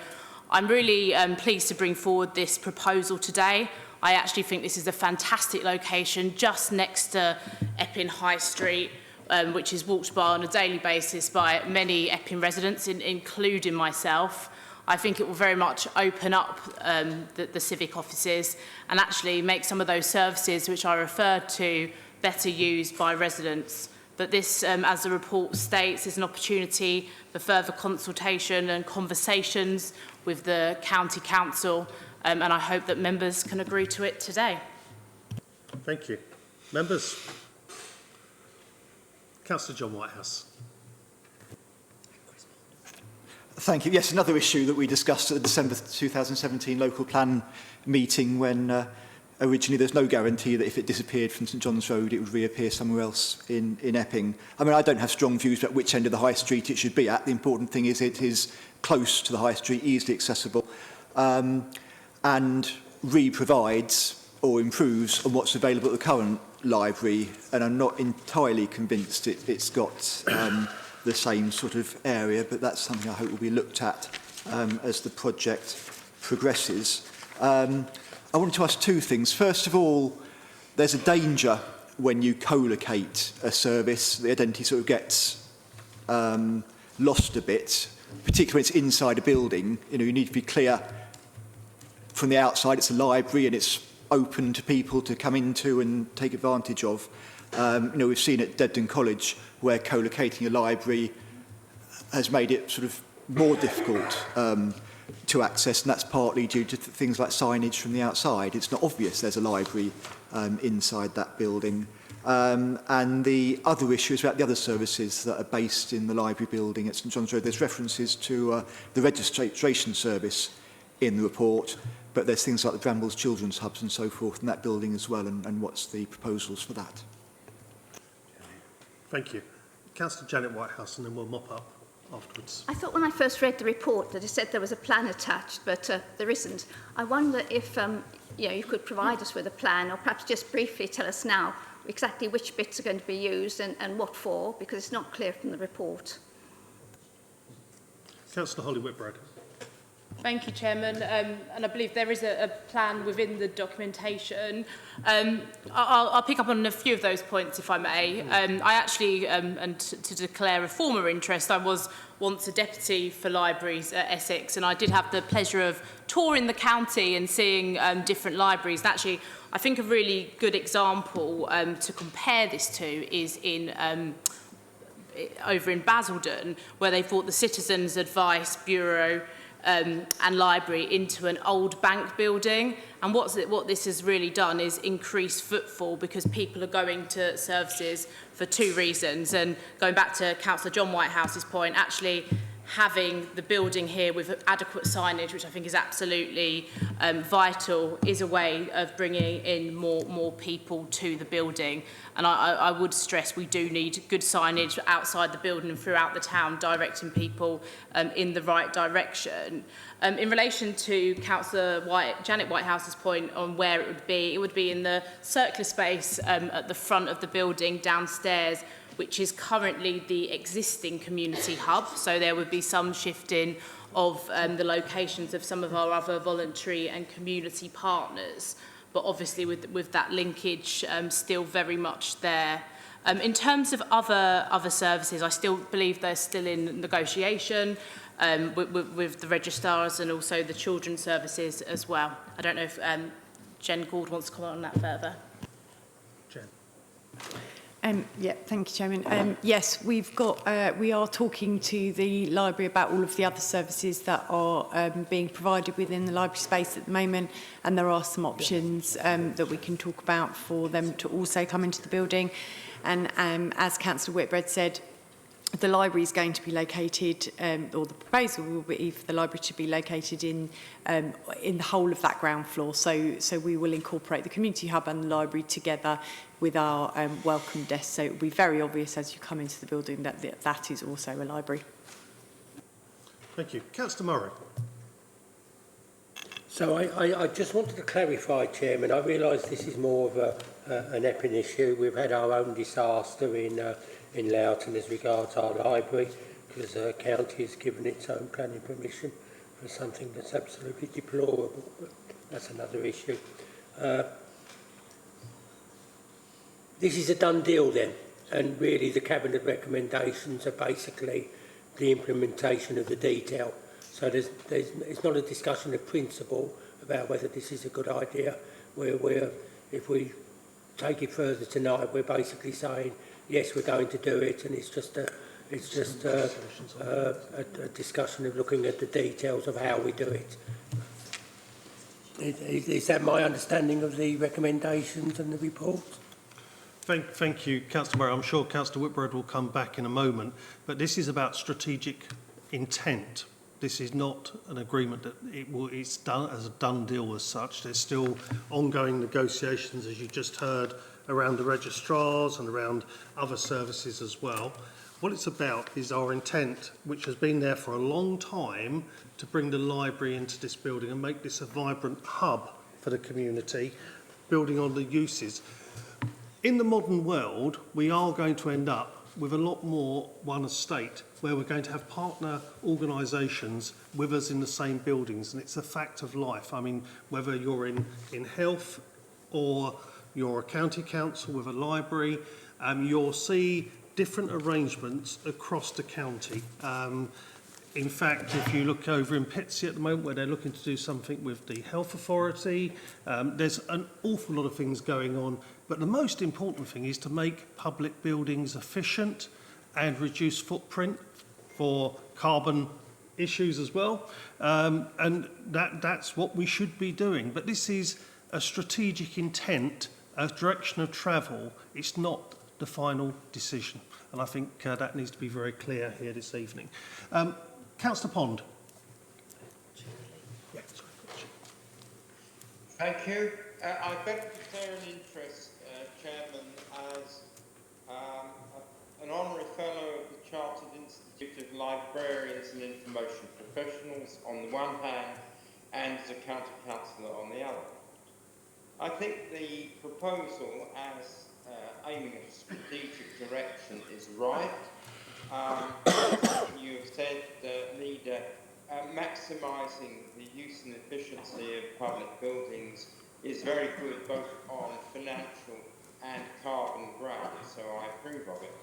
Speaker 7: I'm really pleased to bring forward this proposal today. I actually think this is a fantastic location just next to Epping High Street, which is walked by on a daily basis by many Epping residents, including myself. I think it will very much open up the civic offices and actually make some of those services which I referred to better used by residents. But this, as the report states, is an opportunity for further consultation and conversations with the County Council, and I hope that members can agree to it today.
Speaker 1: Thank you. Members. Councillor John Whitehouse.
Speaker 13: Thank you. Yes, another issue that we discussed at the December 2017 local plan meeting, when originally there's no guarantee that if it disappeared from St John's Road it would reappear somewhere else in Epping. I mean, I don't have strong views about which end of the high street it should be at. The important thing is it is close to the high street, easily accessible, and re-provides or improves on what's available at the current library, and I'm not entirely convinced it's got the same sort of area, but that's something I hope will be looked at as the project progresses. I wanted to ask two things. First of all, there's a danger when you co-locate a service. The identity sort of gets lost a bit, particularly when it's inside a building. You know, you need to be clear from the outside it's a library and it's open to people to come into and take advantage of. You know, we've seen at Debden College where co-locating a library has made it sort of more difficult to access, and that's partly due to things like signage from the outside. It's not obvious there's a library inside that building. And the other issue is about the other services that are based in the library building at St John's Road. There's references to the registration service in the report, but there's things like the Brambles Children's Hubs and so forth in that building as well, and what's the proposals for that?
Speaker 1: Thank you. Councillor Janet Whitehouse, and then we'll mop up afterwards.
Speaker 9: I thought when I first read the report that it said there was a plan attached, but there isn't. I wonder if you could provide us with a plan, or perhaps just briefly tell us now exactly which bits are going to be used and what for, because it's not clear from the report.
Speaker 1: Councillor Holly-Whitbread.
Speaker 7: Thank you, Chairman. And I believe there is a plan within the documentation. I'll pick up on a few of those points, if I may. I actually, and to declare a former interest, I was once a deputy for libraries at Essex, and I did have the pleasure of touring the county and seeing different libraries. And actually, I think a really good example to compare this to is in over in Basildon, where they brought the Citizens Advice Bureau and library into an old bank building. And what this has really done is increase footfall, because people are going to services for two reasons. And going back to Councillor John Whitehouse's point, actually having the building here with adequate signage, which I think is absolutely vital, is a way of bringing in more people to the building. And I would stress we do need good signage outside the building and throughout the town, directing people in the right direction. In relation to Councillor Janet Whitehouse's point on where it would be in the circular space at the front of the building downstairs, which is currently the existing community hub. So there would be some shifting of the locations of some of our other voluntary and community partners, but obviously with that linkage still very much there. In terms of other services, I still believe they're still in negotiation with the registrars and also the children's services as well. I don't know if Jen Gould wants to comment on that further.
Speaker 1: Jen.
Speaker 16: Yeah, thank you, Chairman. Yes, we are talking to the library about all of the other services that are being provided within the library space at the moment, and there are some options that we can talk about for them to also come into the building. And as Councillor Whitbread said, the library is going to be located, or the proposal will be for the library to be located in the whole of that ground floor. So we will incorporate the community hub and the library together with our welcome desk. So it will be very obvious as you come into the building that that is also a library.
Speaker 1: Thank you. Councillor Murray.
Speaker 4: So I just wanted to clarify, Chairman. I realise this is more of an Epping issue. We've had our own disaster in Loughton as regards our library, because the county has given its own planning permission for something that's absolutely deplorable, but that's another issue. This is a done deal then, and really the Cabinet recommendations are basically the implementation of the detail. So it's not a discussion of principle about whether this is a good idea. If we take it further tonight, we're basically saying, yes, we're going to do it, and it's just a discussion of looking at the details of how we do it. Is that my understanding of the recommendations and the report?
Speaker 1: Thank you, Councillor Murray. I'm sure Councillor Whitbread will come back in a moment, but this is about strategic intent. This is not an agreement that it's done as a done deal as such. There's still ongoing negotiations, as you just heard, around the registrars and around other services as well. What it's about is our intent, which has been there for a long time, to bring the library into this building and make this a vibrant hub for the community, building on the uses. In the modern world, we are going to end up with a lot more one estate, where we're going to have partner organisations with us in the same buildings, and it's a fact of life. I mean, whether you're in health or you're a county council with a library, you'll see different arrangements across the county. In fact, if you look over in Petsy at the moment, where they're looking to do something with the health authority, there's an awful lot of things going on. But the most important thing is to make public buildings efficient and reduce footprint for carbon issues as well. And that's what we should be doing. But this is a strategic intent, a direction of travel. It's not the final decision. And I think that needs to be very clear here this evening. Councillor Pond.
Speaker 10: Thank you. I beg to declare an interest, Chairman, as an honorary fellow of the Chartered Institute of Librarians and Information Professionals on the one hand, and as a county councillor on the other. I think the proposal, as aiming at a strategic direction, is right. You have said, Leader, maximising the use and efficiency of public buildings is very good both on financial and carbon grounds, so I approve of it.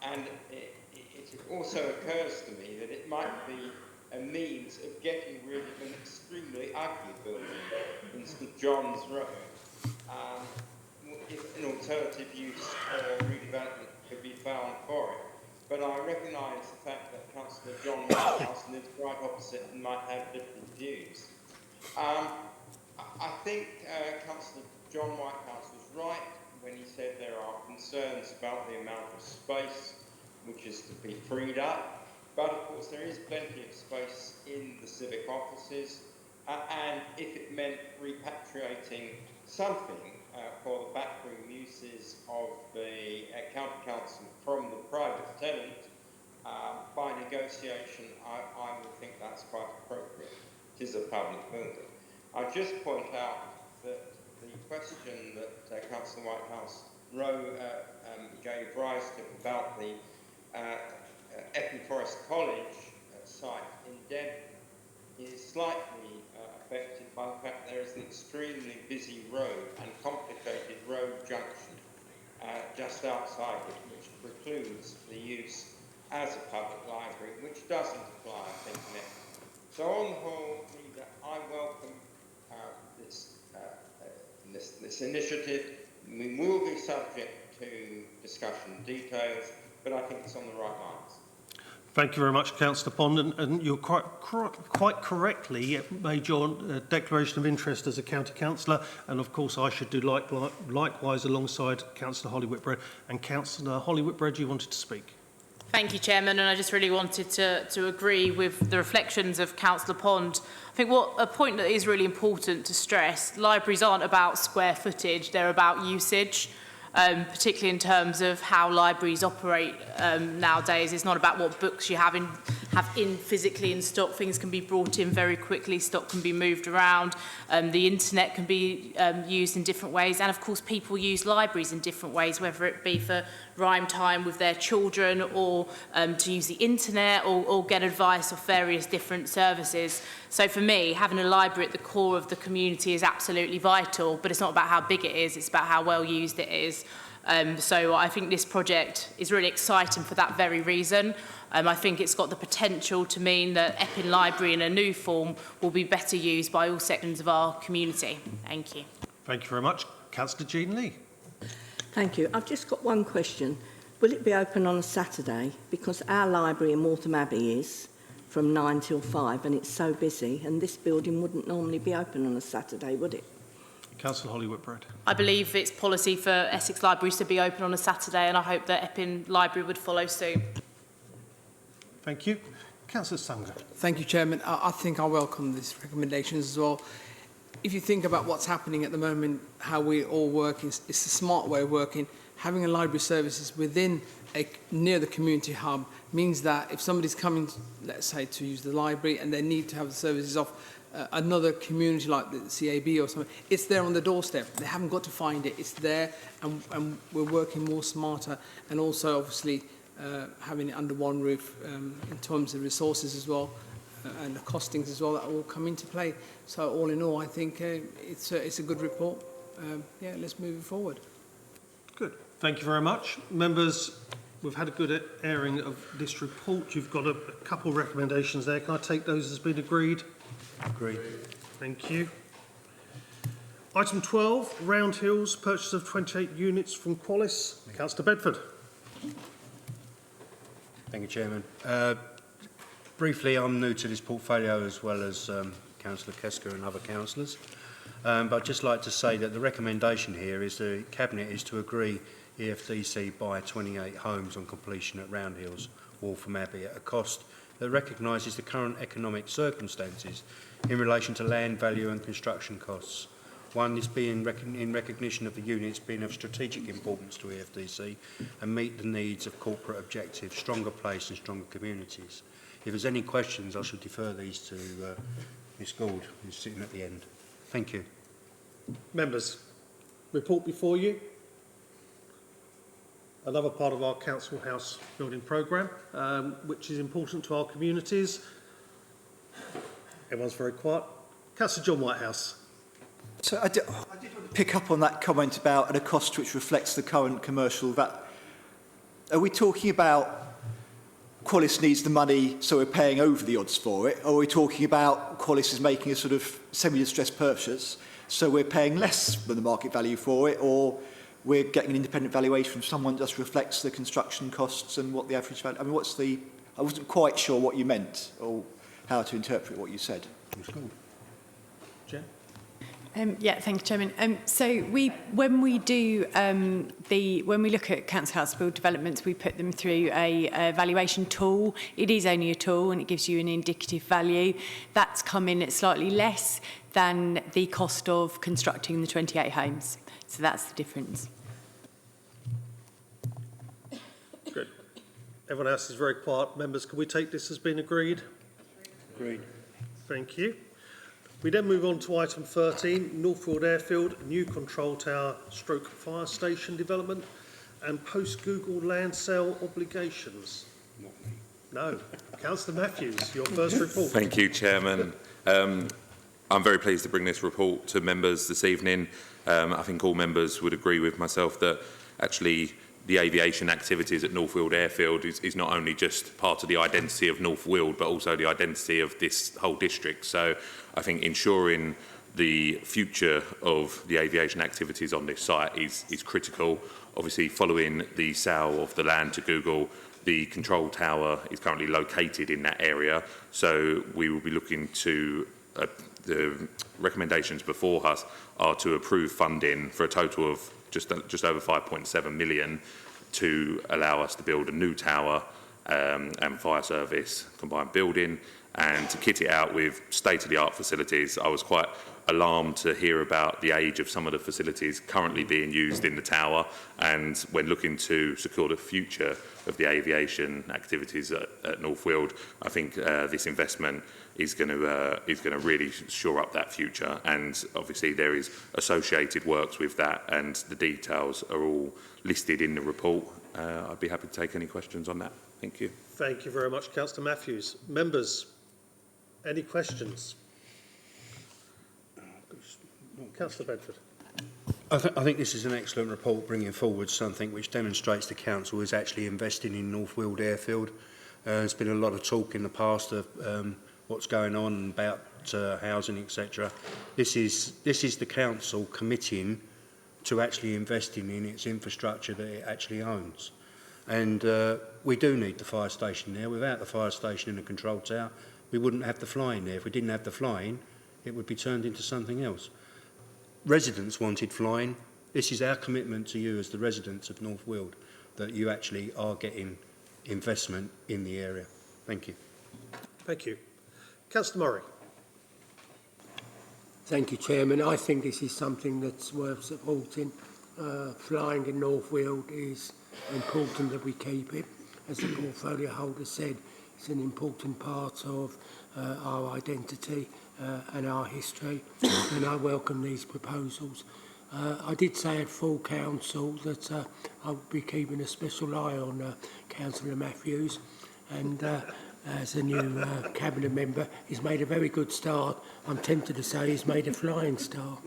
Speaker 10: And it also occurs to me that it might be a means of getting rid of an extremely ugly building in St John's Road, if an alternative use or redevelopment could be found for it. But I recognise the fact that Councillor John Whitehouse lives right opposite and might have different views. I think Councillor John Whitehouse was right when he said there are concerns about the amount of space which is to be freed up. But of course there is plenty of space in the civic offices, and if it meant repatriating something for the backroom uses of the county council from the private tenant, by negotiation, I would think that's quite appropriate. It is a public building. I'll just point out that the question that Councillor Whitehouse gave rise to about the Epping Forest College site in Devon is slightly affected by the fact there is an extremely busy road and complicated road junction just outside it, which precludes the use as a public library, which doesn't apply, I think, next. So on the whole, Leader, I welcome this initiative. We will be subject to discussion details, but I think it's on the right lines.
Speaker 1: Thank you very much, Councillor Pond, and you're quite correctly made your declaration of interest as a county councillor, and of course I should do likewise alongside Councillor Holly Whitbread. And Councillor Holly Whitbread, you wanted to speak.
Speaker 7: Thank you, Chairman, and I just really wanted to agree with the reflections of Councillor Pond. I think a point that is really important to stress, libraries aren't about square footage, they're about usage. Particularly in terms of how libraries operate nowadays. It's not about what books you have in physically in stock. Things can be brought in very quickly, stock can be moved around, the internet can be used in different ways, and of course people use libraries in different ways, whether it be for rhyme time with their children or to use the internet or get advice of various different services. So for me, having a library at the core of the community is absolutely vital, but it's not about how big it is, it's about how well used it is. So I think this project is really exciting for that very reason. I think it's got the potential to mean that Epping Library in a new form will be better used by all sections of our community. Thank you.
Speaker 1: Thank you very much. Councillor Jean Lee.
Speaker 14: Thank you. I've just got one question. Will it be open on a Saturday? Because our library in Waltham Abbey is from 9 till 5 and it's so busy, and this building wouldn't normally be open on a Saturday, would it?
Speaker 1: Councillor Holly Whitbread.
Speaker 7: I believe it's policy for Essex Libraries to be open on a Saturday, and I hope that Epping Library would follow suit.
Speaker 1: Thank you. Councillor Sanger.
Speaker 12: Thank you, Chairman. I think I welcome these recommendations as well. If you think about what's happening at the moment, how we all work, it's a smart way of working. Having a library services within near the community hub means that if somebody's coming, let's say, to use the library and they need to have the services off another community like the CAB or something, it's there on the doorstep. They haven't got to find it. It's there, and we're working more smarter, and also obviously having it under one roof in terms of resources as well, and the costings as well, that all come into play. So all in all, I think it's a good report. Yeah, let's move it forward.
Speaker 1: Good. Thank you very much. Members, we've had a good airing of this report. You've got a couple of recommendations there. Can I take those as being agreed?
Speaker 17: Agreed.
Speaker 1: Thank you. Item 12, Round Hills, purchase of 28 units from Qualis. Councillor Bedford.
Speaker 17: Thank you, Chairman. Briefly, I'm new to this portfolio as well as Councillor Kesker and other councillors. But I'd just like to say that the recommendation here is the Cabinet is to agree EFDC buy 28 homes on completion at Round Hills, Waltham Abbey at a cost that recognises the current economic circumstances in relation to land value and construction costs. One is being in recognition of the units being of strategic importance to EFDC and meet the needs of corporate objectives, stronger place and stronger communities. If there's any questions, I shall defer these to Ms Gould, who's sitting at the end. Thank you.
Speaker 1: Members, report before you. Another part of our council house building programme, which is important to our communities. Everyone's very quiet. Councillor John Whitehouse.
Speaker 13: So I did want to pick up on that comment about at a cost which reflects the current commercial value. Are we talking about Qualis needs the money, so we're paying over the odds for it? Or are we talking about Qualis is making a sort of semi-distressed purchase, so we're paying less than the market value for it, or we're getting an independent valuation from someone that just reflects the construction costs and what the average value... I mean, what's the... I wasn't quite sure what you meant or how to interpret what you said.
Speaker 1: Jen?
Speaker 18: Yeah, thank you, Chairman. So when we look at council house build developments, we put them through a valuation tool. It is only a tool and it gives you an indicative value. That's come in at slightly less than the cost of constructing the 28 homes. So that's the difference.
Speaker 1: Good. Everyone else is very quiet. Members, can we take this as being agreed?
Speaker 17: Agreed.
Speaker 1: Thank you. We then move on to item 13, Northfield Airfield, new control tower stroke fire station development and post-Google land sale obligations. No. Councillor Matthews, your first report.
Speaker 19: Thank you, Chairman. I'm very pleased to bring this report to members this evening. I think all members would agree with myself that actually the aviation activities at Northfield Airfield is not only just part of the identity of North Weald, but also the identity of this whole district. So I think ensuring the future of the aviation activities on this site is critical. Obviously, following the sale of the land to Google, the control tower is currently located in that area. So we will be looking to the recommendations before us are to approve funding for a total of just over 5.7 million to allow us to build a new tower and fire service combined building and to kit it out with state-of-the-art facilities. I was quite alarmed to hear about the age of some of the facilities currently being used in the tower, and when looking to secure the future of the aviation activities at North Weald, I think this investment is going to really shore up that future. And obviously there is associated works with that, and the details are all listed in the report. I'd be happy to take any questions on that. Thank you.
Speaker 1: Thank you very much, Councillor Matthews. Members, any questions? Councillor Bedford.
Speaker 17: I think this is an excellent report bringing forward something which demonstrates the council is actually investing in North Weald Airfield. There's been a lot of talk in the past of what's going on about housing, etc. This is the council committing to actually investing in its infrastructure that it actually owns. And we do need the fire station there. Without the fire station in the control tower, we wouldn't have the flying there. If we didn't have the flying, it would be turned into something else. Residents wanted flying. This is our commitment to you as the residents of North Weald, that you actually are getting investment in the area. Thank you.
Speaker 1: Thank you. Councillor Murray.
Speaker 4: Thank you, Chairman. I think this is something that's worth supporting. Flying in North Weald is important that we keep it. As the portfolio holder said, it's an important part of our identity and our history, and I welcome these proposals. I did say at full council that I would be keeping a special eye on Councillor Matthews, and as a new cabinet member, he's made a very good start. I'm tempted to say he's made a flying start.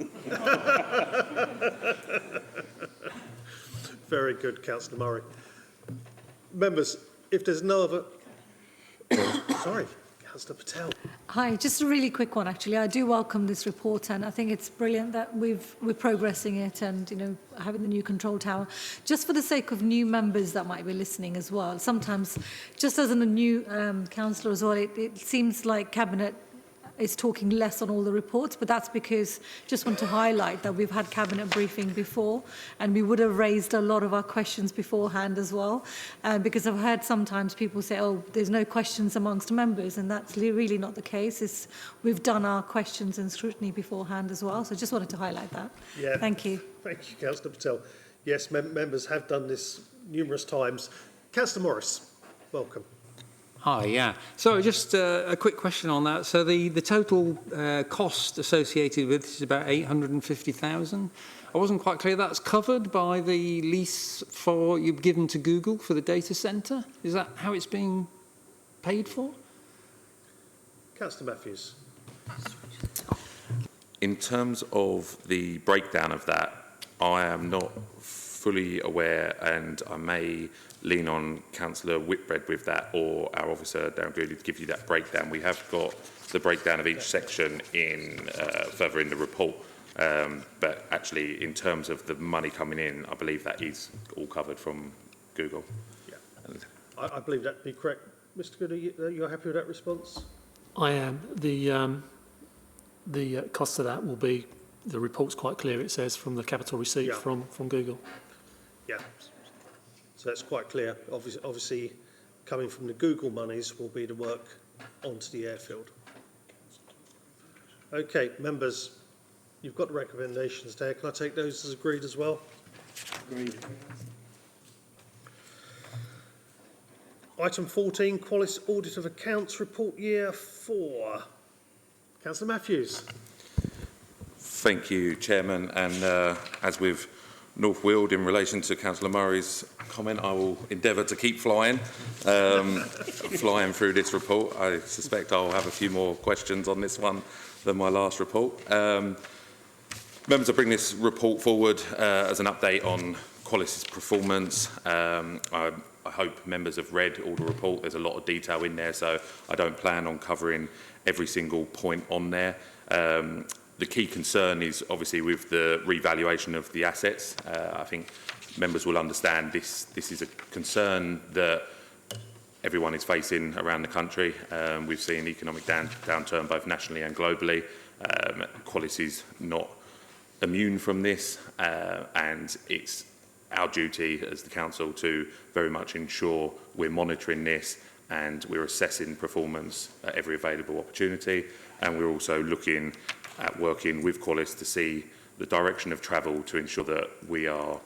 Speaker 1: Very good, Councillor Murray. Members, if there's no other... Sorry, Councillor Patel.
Speaker 20: Hi, just a really quick one, actually. I do welcome this report, and I think it's brilliant that we're progressing it and, you know, having the new control tower. Just for the sake of new members that might be listening as well, sometimes, just as a new councillor as well, it seems like Cabinet is talking less on all the reports, but that's because just want to highlight that we've had cabinet briefing before, and we would have raised a lot of our questions beforehand as well, because I've heard sometimes people say, oh, there's no questions amongst members, and that's really not the case. We've done our questions and scrutiny beforehand as well, so just wanted to highlight that.
Speaker 1: Yeah.
Speaker 20: Thank you.
Speaker 1: Thank you, Councillor Patel. Yes, members have done this numerous times. Councillor Morris, welcome.
Speaker 21: Hi, yeah. So just a quick question on that. So the total cost associated with this is about 850,000. I wasn't quite clear. That's covered by the lease you've given to Google for the data centre? Is that how it's being paid for?
Speaker 1: Councillor Matthews.
Speaker 19: In terms of the breakdown of that, I am not fully aware, and I may lean on Councillor Whitbread with that, or our officer down Greeley to give you that breakdown. We have got the breakdown of each section in further in the report, but actually in terms of the money coming in, I believe that is all covered from Google.
Speaker 1: Yeah. I believe that to be correct. Mr. Good, you're happy with that response?
Speaker 2: I am. The cost of that will be, the report's quite clear, it says, from the capital receipt from Google.
Speaker 1: Yeah, so that's quite clear. Obviously, coming from the Google monies will be the work onto the airfield. Okay, members, you've got the recommendations there. Can I take those as agreed as well? Agreed. Item 14, Qualis Audit of Accounts Report Year 4. Councillor Matthews.
Speaker 19: Thank you, Chairman. And as with North Weald, in relation to Councillor Murray's comment, I will endeavour to keep flying through this report. I suspect I'll have a few more questions on this one than my last report. Members, I bring this report forward as an update on Qualis's performance. I hope members have read all the report. There's a lot of detail in there, so I don't plan on covering every single point on there. The key concern is obviously with the revaluation of the assets. I think members will understand this is a concern that everyone is facing around the country. We've seen economic downturn both nationally and globally. Qualis is not immune from this, and it's our duty as the council to very much ensure we're monitoring this and we're assessing performance at every available opportunity, and we're also looking at working with Qualis to see the direction of travel to ensure that we are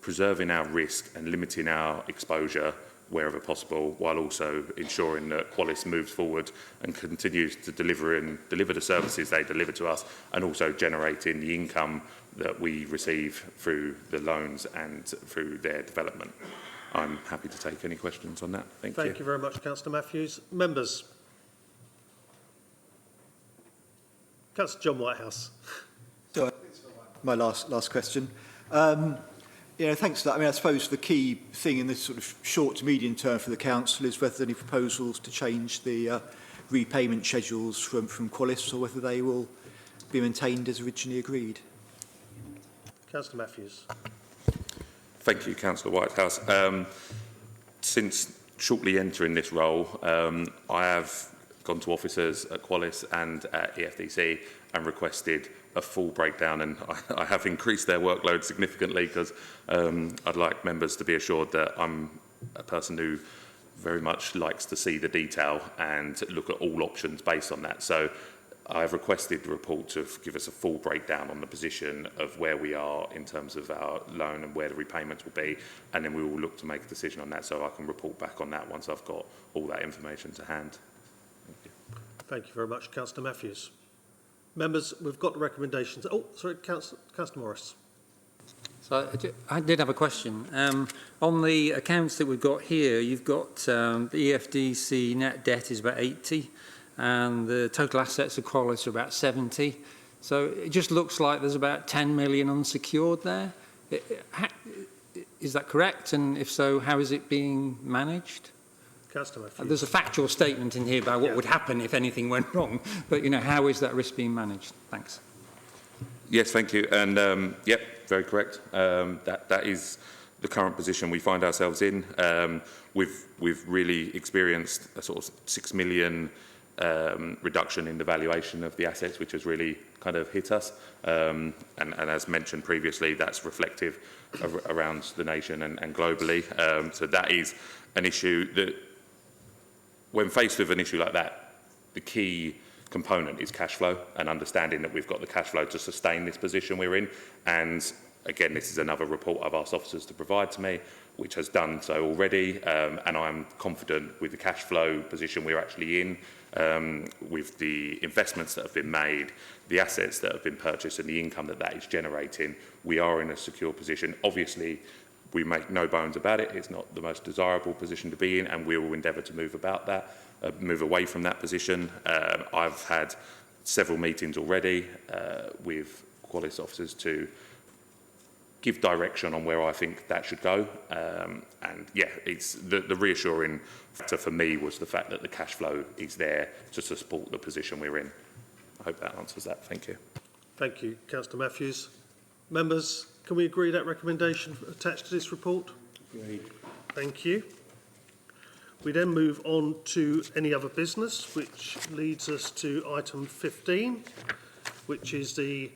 Speaker 19: preserving our risk and limiting our exposure wherever possible, while also ensuring that Qualis moves forward and continues to deliver the services they deliver to us, and also generating the income that we receive through the loans and through their development. I'm happy to take any questions on that. Thank you.
Speaker 1: Thank you very much, Councillor Matthews. Members. Councillor John Whitehouse.
Speaker 13: So, my last question. Thanks for that. I mean, I suppose the key thing in this sort of short to medium term for the council is whether there are any proposals to change the repayment schedules from Qualis, or whether they will be maintained as originally agreed.
Speaker 1: Councillor Matthews.
Speaker 19: Thank you, Councillor Whitehouse. Since shortly entering this role, I have gone to officers at Qualis and at EFDC and requested a full breakdown, and I have increased their workload significantly because I'd like members to be assured that I'm a person who very much likes to see the detail and look at all options based on that. So I've requested the report to give us a full breakdown on the position of where we are in terms of our loan and where the repayments will be, and then we will look to make a decision on that, so I can report back on that once I've got all that information to hand. Thank you.
Speaker 1: Thank you very much, Councillor Matthews. Members, we've got the recommendations. Oh, sorry, Councillor Morris.
Speaker 21: So I did have a question. On the accounts that we've got here, you've got the EFDC net debt is about 80, and the total assets of Qualis are about 70. So it just looks like there's about 10 million unsecured there. Is that correct? And if so, how is it being managed? There's a factual statement in here about what would happen if anything went wrong, but how is that risk being managed? Thanks.
Speaker 19: Yes, thank you. And yep, very correct. That is the current position we find ourselves in. We've really experienced a sort of 6 million reduction in the valuation of the assets, which has really kind of hit us. And as mentioned previously, that's reflective around the nation and globally. So that is an issue that, when faced with an issue like that, the key component is cash flow and understanding that we've got the cash flow to sustain this position we're in. And again, this is another report I've asked officers to provide to me, which has done so already. And I'm confident with the cash flow position we're actually in, with the investments that have been made, the assets that have been purchased and the income that is generating, we are in a secure position. Obviously, we make no bones about it. It's not the most desirable position to be in, and we will endeavour to move away from that position. I've had several meetings already with Qualis officers to give direction on where I think that should go. And yeah, it's the reassuring factor for me was the fact that the cash flow is there to support the position we're in. I hope that answers that. Thank you.
Speaker 1: Thank you, Councillor Matthews. Members, can we agree that recommendation attached to this report?
Speaker 17: Agreed.
Speaker 1: Thank you. We then move on to any other business, which leads us to item 15, which is the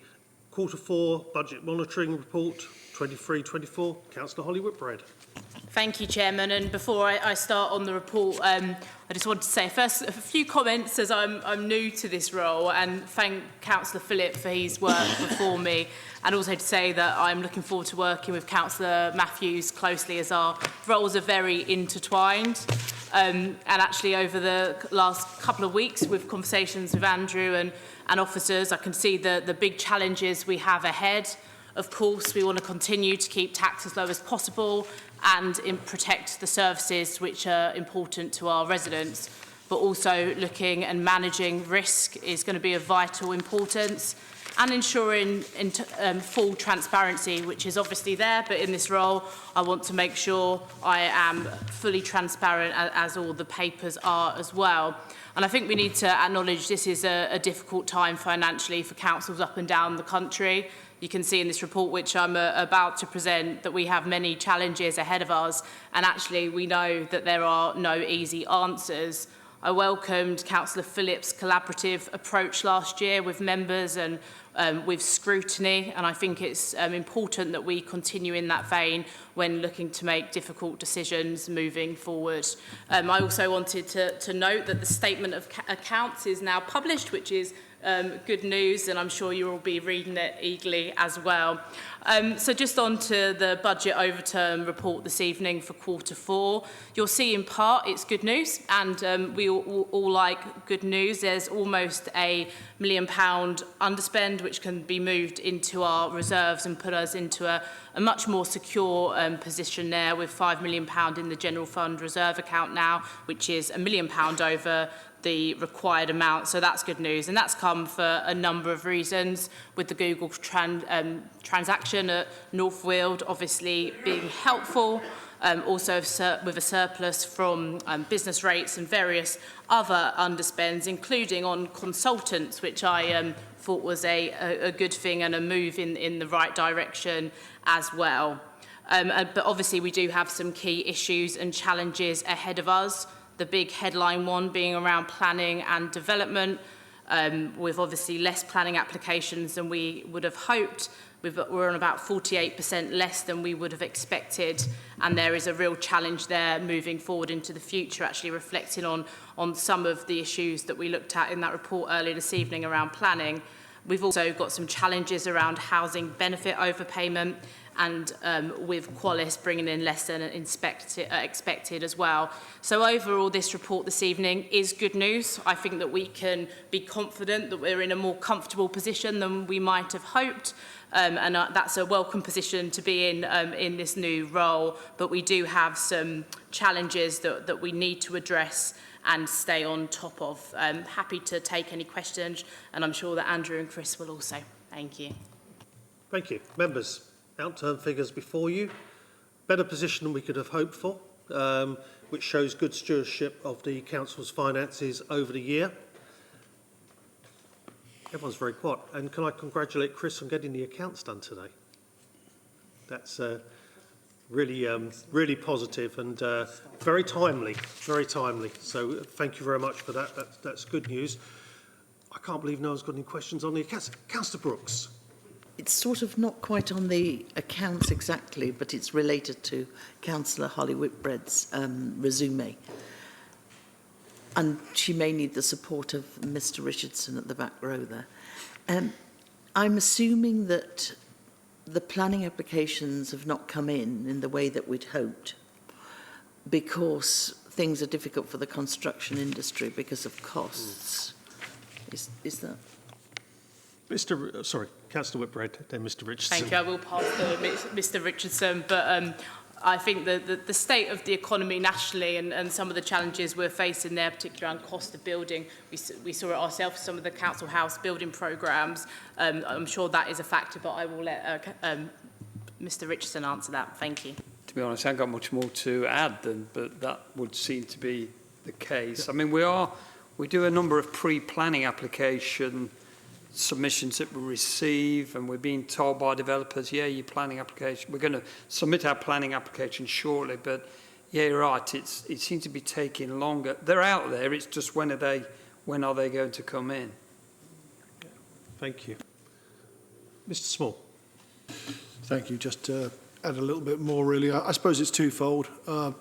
Speaker 1: Q4 Budget Monitoring Report 23-24. Councillor Holly Whitbread.
Speaker 7: Thank you, Chairman. And before I start on the report, I just want to say first a few comments as I'm new to this role, and thank Councillor Phillip for his work before me, and also to say that I'm looking forward to working with Councillor Matthews closely as our roles are very intertwined. And actually over the last couple of weeks with conversations with Andrew and officers, I can see the big challenges we have ahead. Of course, we want to continue to keep tax as low as possible and protect the services which are important to our residents. But also looking and managing risk is going to be of vital importance, and ensuring full transparency, which is obviously there, but in this role, I want to make sure I am fully transparent, as all the papers are as well. And I think we need to acknowledge this is a difficult time financially for councils up and down the country. You can see in this report, which I'm about to present, that we have many challenges ahead of us, and actually we know that there are no easy answers. I welcomed Councillor Phillips' collaborative approach last year with members and with scrutiny, and I think it's important that we continue in that vein when looking to make difficult decisions moving forward. I also wanted to note that the statement of accounts is now published, which is good news, and I'm sure you'll all be reading it eagerly as well. So just on to the budget overturn report this evening for Q4. You'll see in part it's good news, and we all like good news. There's almost £1 million underspend, which can be moved into our reserves and put us into a much more secure position there, with £5 million in the General Fund reserve account now, which is £1 million over the required amount. So that's good news, and that's come for a number of reasons, with the Google transaction at North Weald obviously being helpful, also with a surplus from business rates and various other underspends, including on consultants, which I thought was a good thing and a move in the right direction as well. But obviously we do have some key issues and challenges ahead of us. The big headline one being around planning and development, with obviously less planning applications than we would have hoped. We're on about 48% less than we would have expected, and there is a real challenge there moving forward into the future, actually reflecting on some of the issues that we looked at in that report earlier this evening around planning. We've also got some challenges around housing benefit overpayment, and with Qualis bringing in less than expected as well. So overall, this report this evening is good news. I think that we can be confident that we're in a more comfortable position than we might have hoped, and that's a welcome position to be in this new role. But we do have some challenges that we need to address and stay on top of. Happy to take any questions, and I'm sure that Andrew and Chris will also. Thank you.
Speaker 1: Thank you. Members, outturn figures before you. Better position than we could have hoped for, which shows good stewardship of the council's finances over the year. Everyone's very quiet. And can I congratulate Chris on getting the accounts done today? That's really positive and very timely, very timely. So thank you very much for that. That's good news. I can't believe no one's got any questions on the accounts. Councillor Brooks.
Speaker 11: It's sort of not quite on the accounts exactly, but it's related to Councillor Holly Whitbread's resume. And she may need the support of Mr. Richardson at the back row there. I'm assuming that the planning applications have not come in the way that we'd hoped, because things are difficult for the construction industry because of costs. Is that?
Speaker 1: Councillor Whitbread, then Mr. Richardson.
Speaker 7: Thank you. I will pass to Mr. Richardson, but I think the state of the economy nationally and some of the challenges we're facing there, particularly around cost of building, we saw it ourselves, some of the council house building programmes. I'm sure that is a factor, but I will let Mr Richardson answer that. Thank you.
Speaker 15: To be honest, I haven't got much more to add but that would seem to be the case. I mean, we do a number of pre-planning application submissions that we receive, and we're being told by developers, yeah, your planning application, we're going to submit our planning application shortly, but yeah, you're right, it seems to be taking longer. They're out there, it's just when are they going to come in?
Speaker 1: Thank you. Mr Small.
Speaker 3: Thank you. Just to add a little bit more, really. I suppose it's twofold.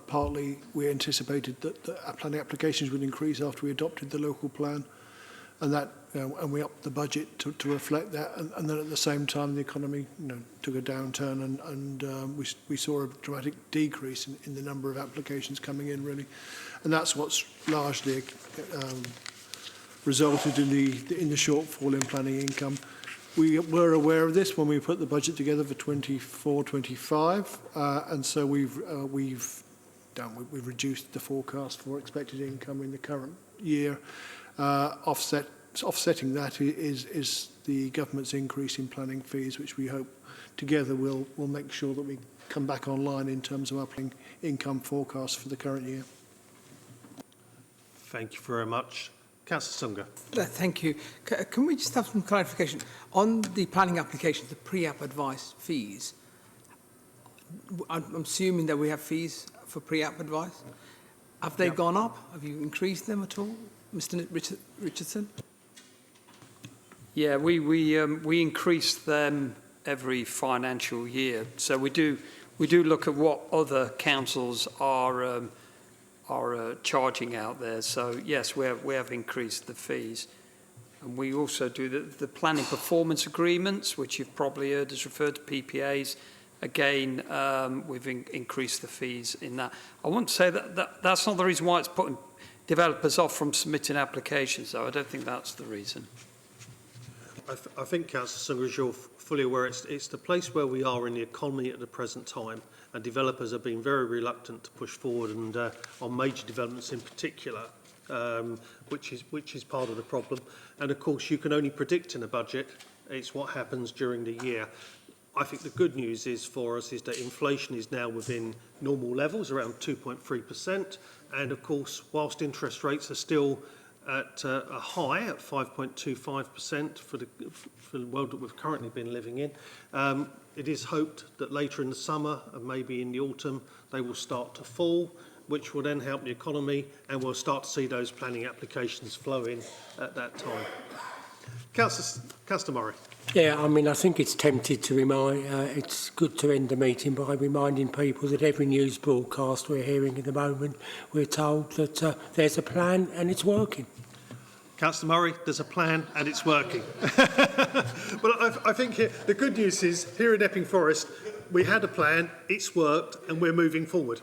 Speaker 3: Partly, we anticipated that our planning applications would increase after we adopted the local plan, and that, and we upped the budget to reflect that. And then at the same time, the economy, took a downturn, and we saw a dramatic decrease in the number of applications coming in, really. And that's what's largely resulted in the shortfall in planning income. We were aware of this when we put the budget together for 24-25, and so we've reduced the forecast for expected income in the current year. Offsetting that is the government's increase in planning fees, which we hope together will make sure that we come back online in terms of our planning income forecast for the current year.
Speaker 1: Thank you very much. Councillor Sunga.
Speaker 12: Thank you. Can we just have some clarification on the planning applications, the pre-app advice fees? I'm assuming that we have fees for pre-app advice. Have they gone up? Have you increased them at all, Mr. Richardson?
Speaker 15: Yeah, we increase them every financial year. So we do look at what other councils are charging out there. So yes, we have increased the fees, and we also do the planning performance agreements, which you've probably heard is referred to PPAs. Again, we've increased the fees in that. I want to say that's not the reason why it's putting developers off from submitting applications, though. I don't think that's the reason.
Speaker 1: I think, Councillor Sunga, as you're fully aware, it's the place where we are in the economy at the present time, and developers have been very reluctant to push forward, and on major developments in particular, which is part of the problem. And of course, you can only predict in a budget. It's what happens during the year. I think the good news is for us is that inflation is now within normal levels, around 2.3%, and of course, whilst interest rates are still at a high at 5.25% for the world that we've currently been living in. It is hoped that later in the summer and maybe in the autumn they will start to fall, which will then help the economy, and we'll start to see those planning applications flow in at that time. Councillor Murray.
Speaker 4: Yeah, I mean, I think it's tempted to it's good to end the meeting by reminding people that every news broadcast we're hearing at the moment, we're told that there's a plan and it's working.
Speaker 1: Councillor Murray, there's a plan and it's working. But I think here, the good news is, here in Epping Forest, we had a plan, it's worked, and we're moving forward.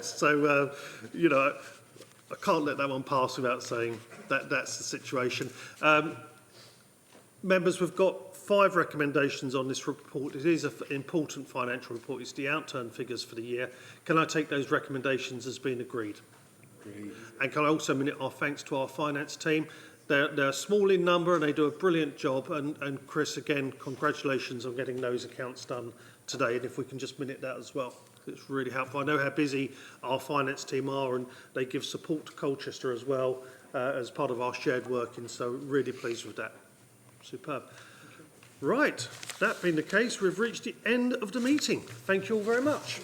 Speaker 1: So, I can't let that one pass without saying that that's the situation. Members, we've got 5 recommendations on this report. It is an important financial report. It's the outturn figures for the year. Can I take those recommendations as being agreed? Agreed. And can I also minute our thanks to our finance team? They're small in number and they do a brilliant job. And Chris, again, congratulations on getting those accounts done today. And if we can just minute that as well, it's really helpful. I know how busy our finance team are, and they give support to Colchester as well as part of our shared working. So really pleased with that. Superb. Right, that being the case, we've reached the end of the meeting. Thank you all very much.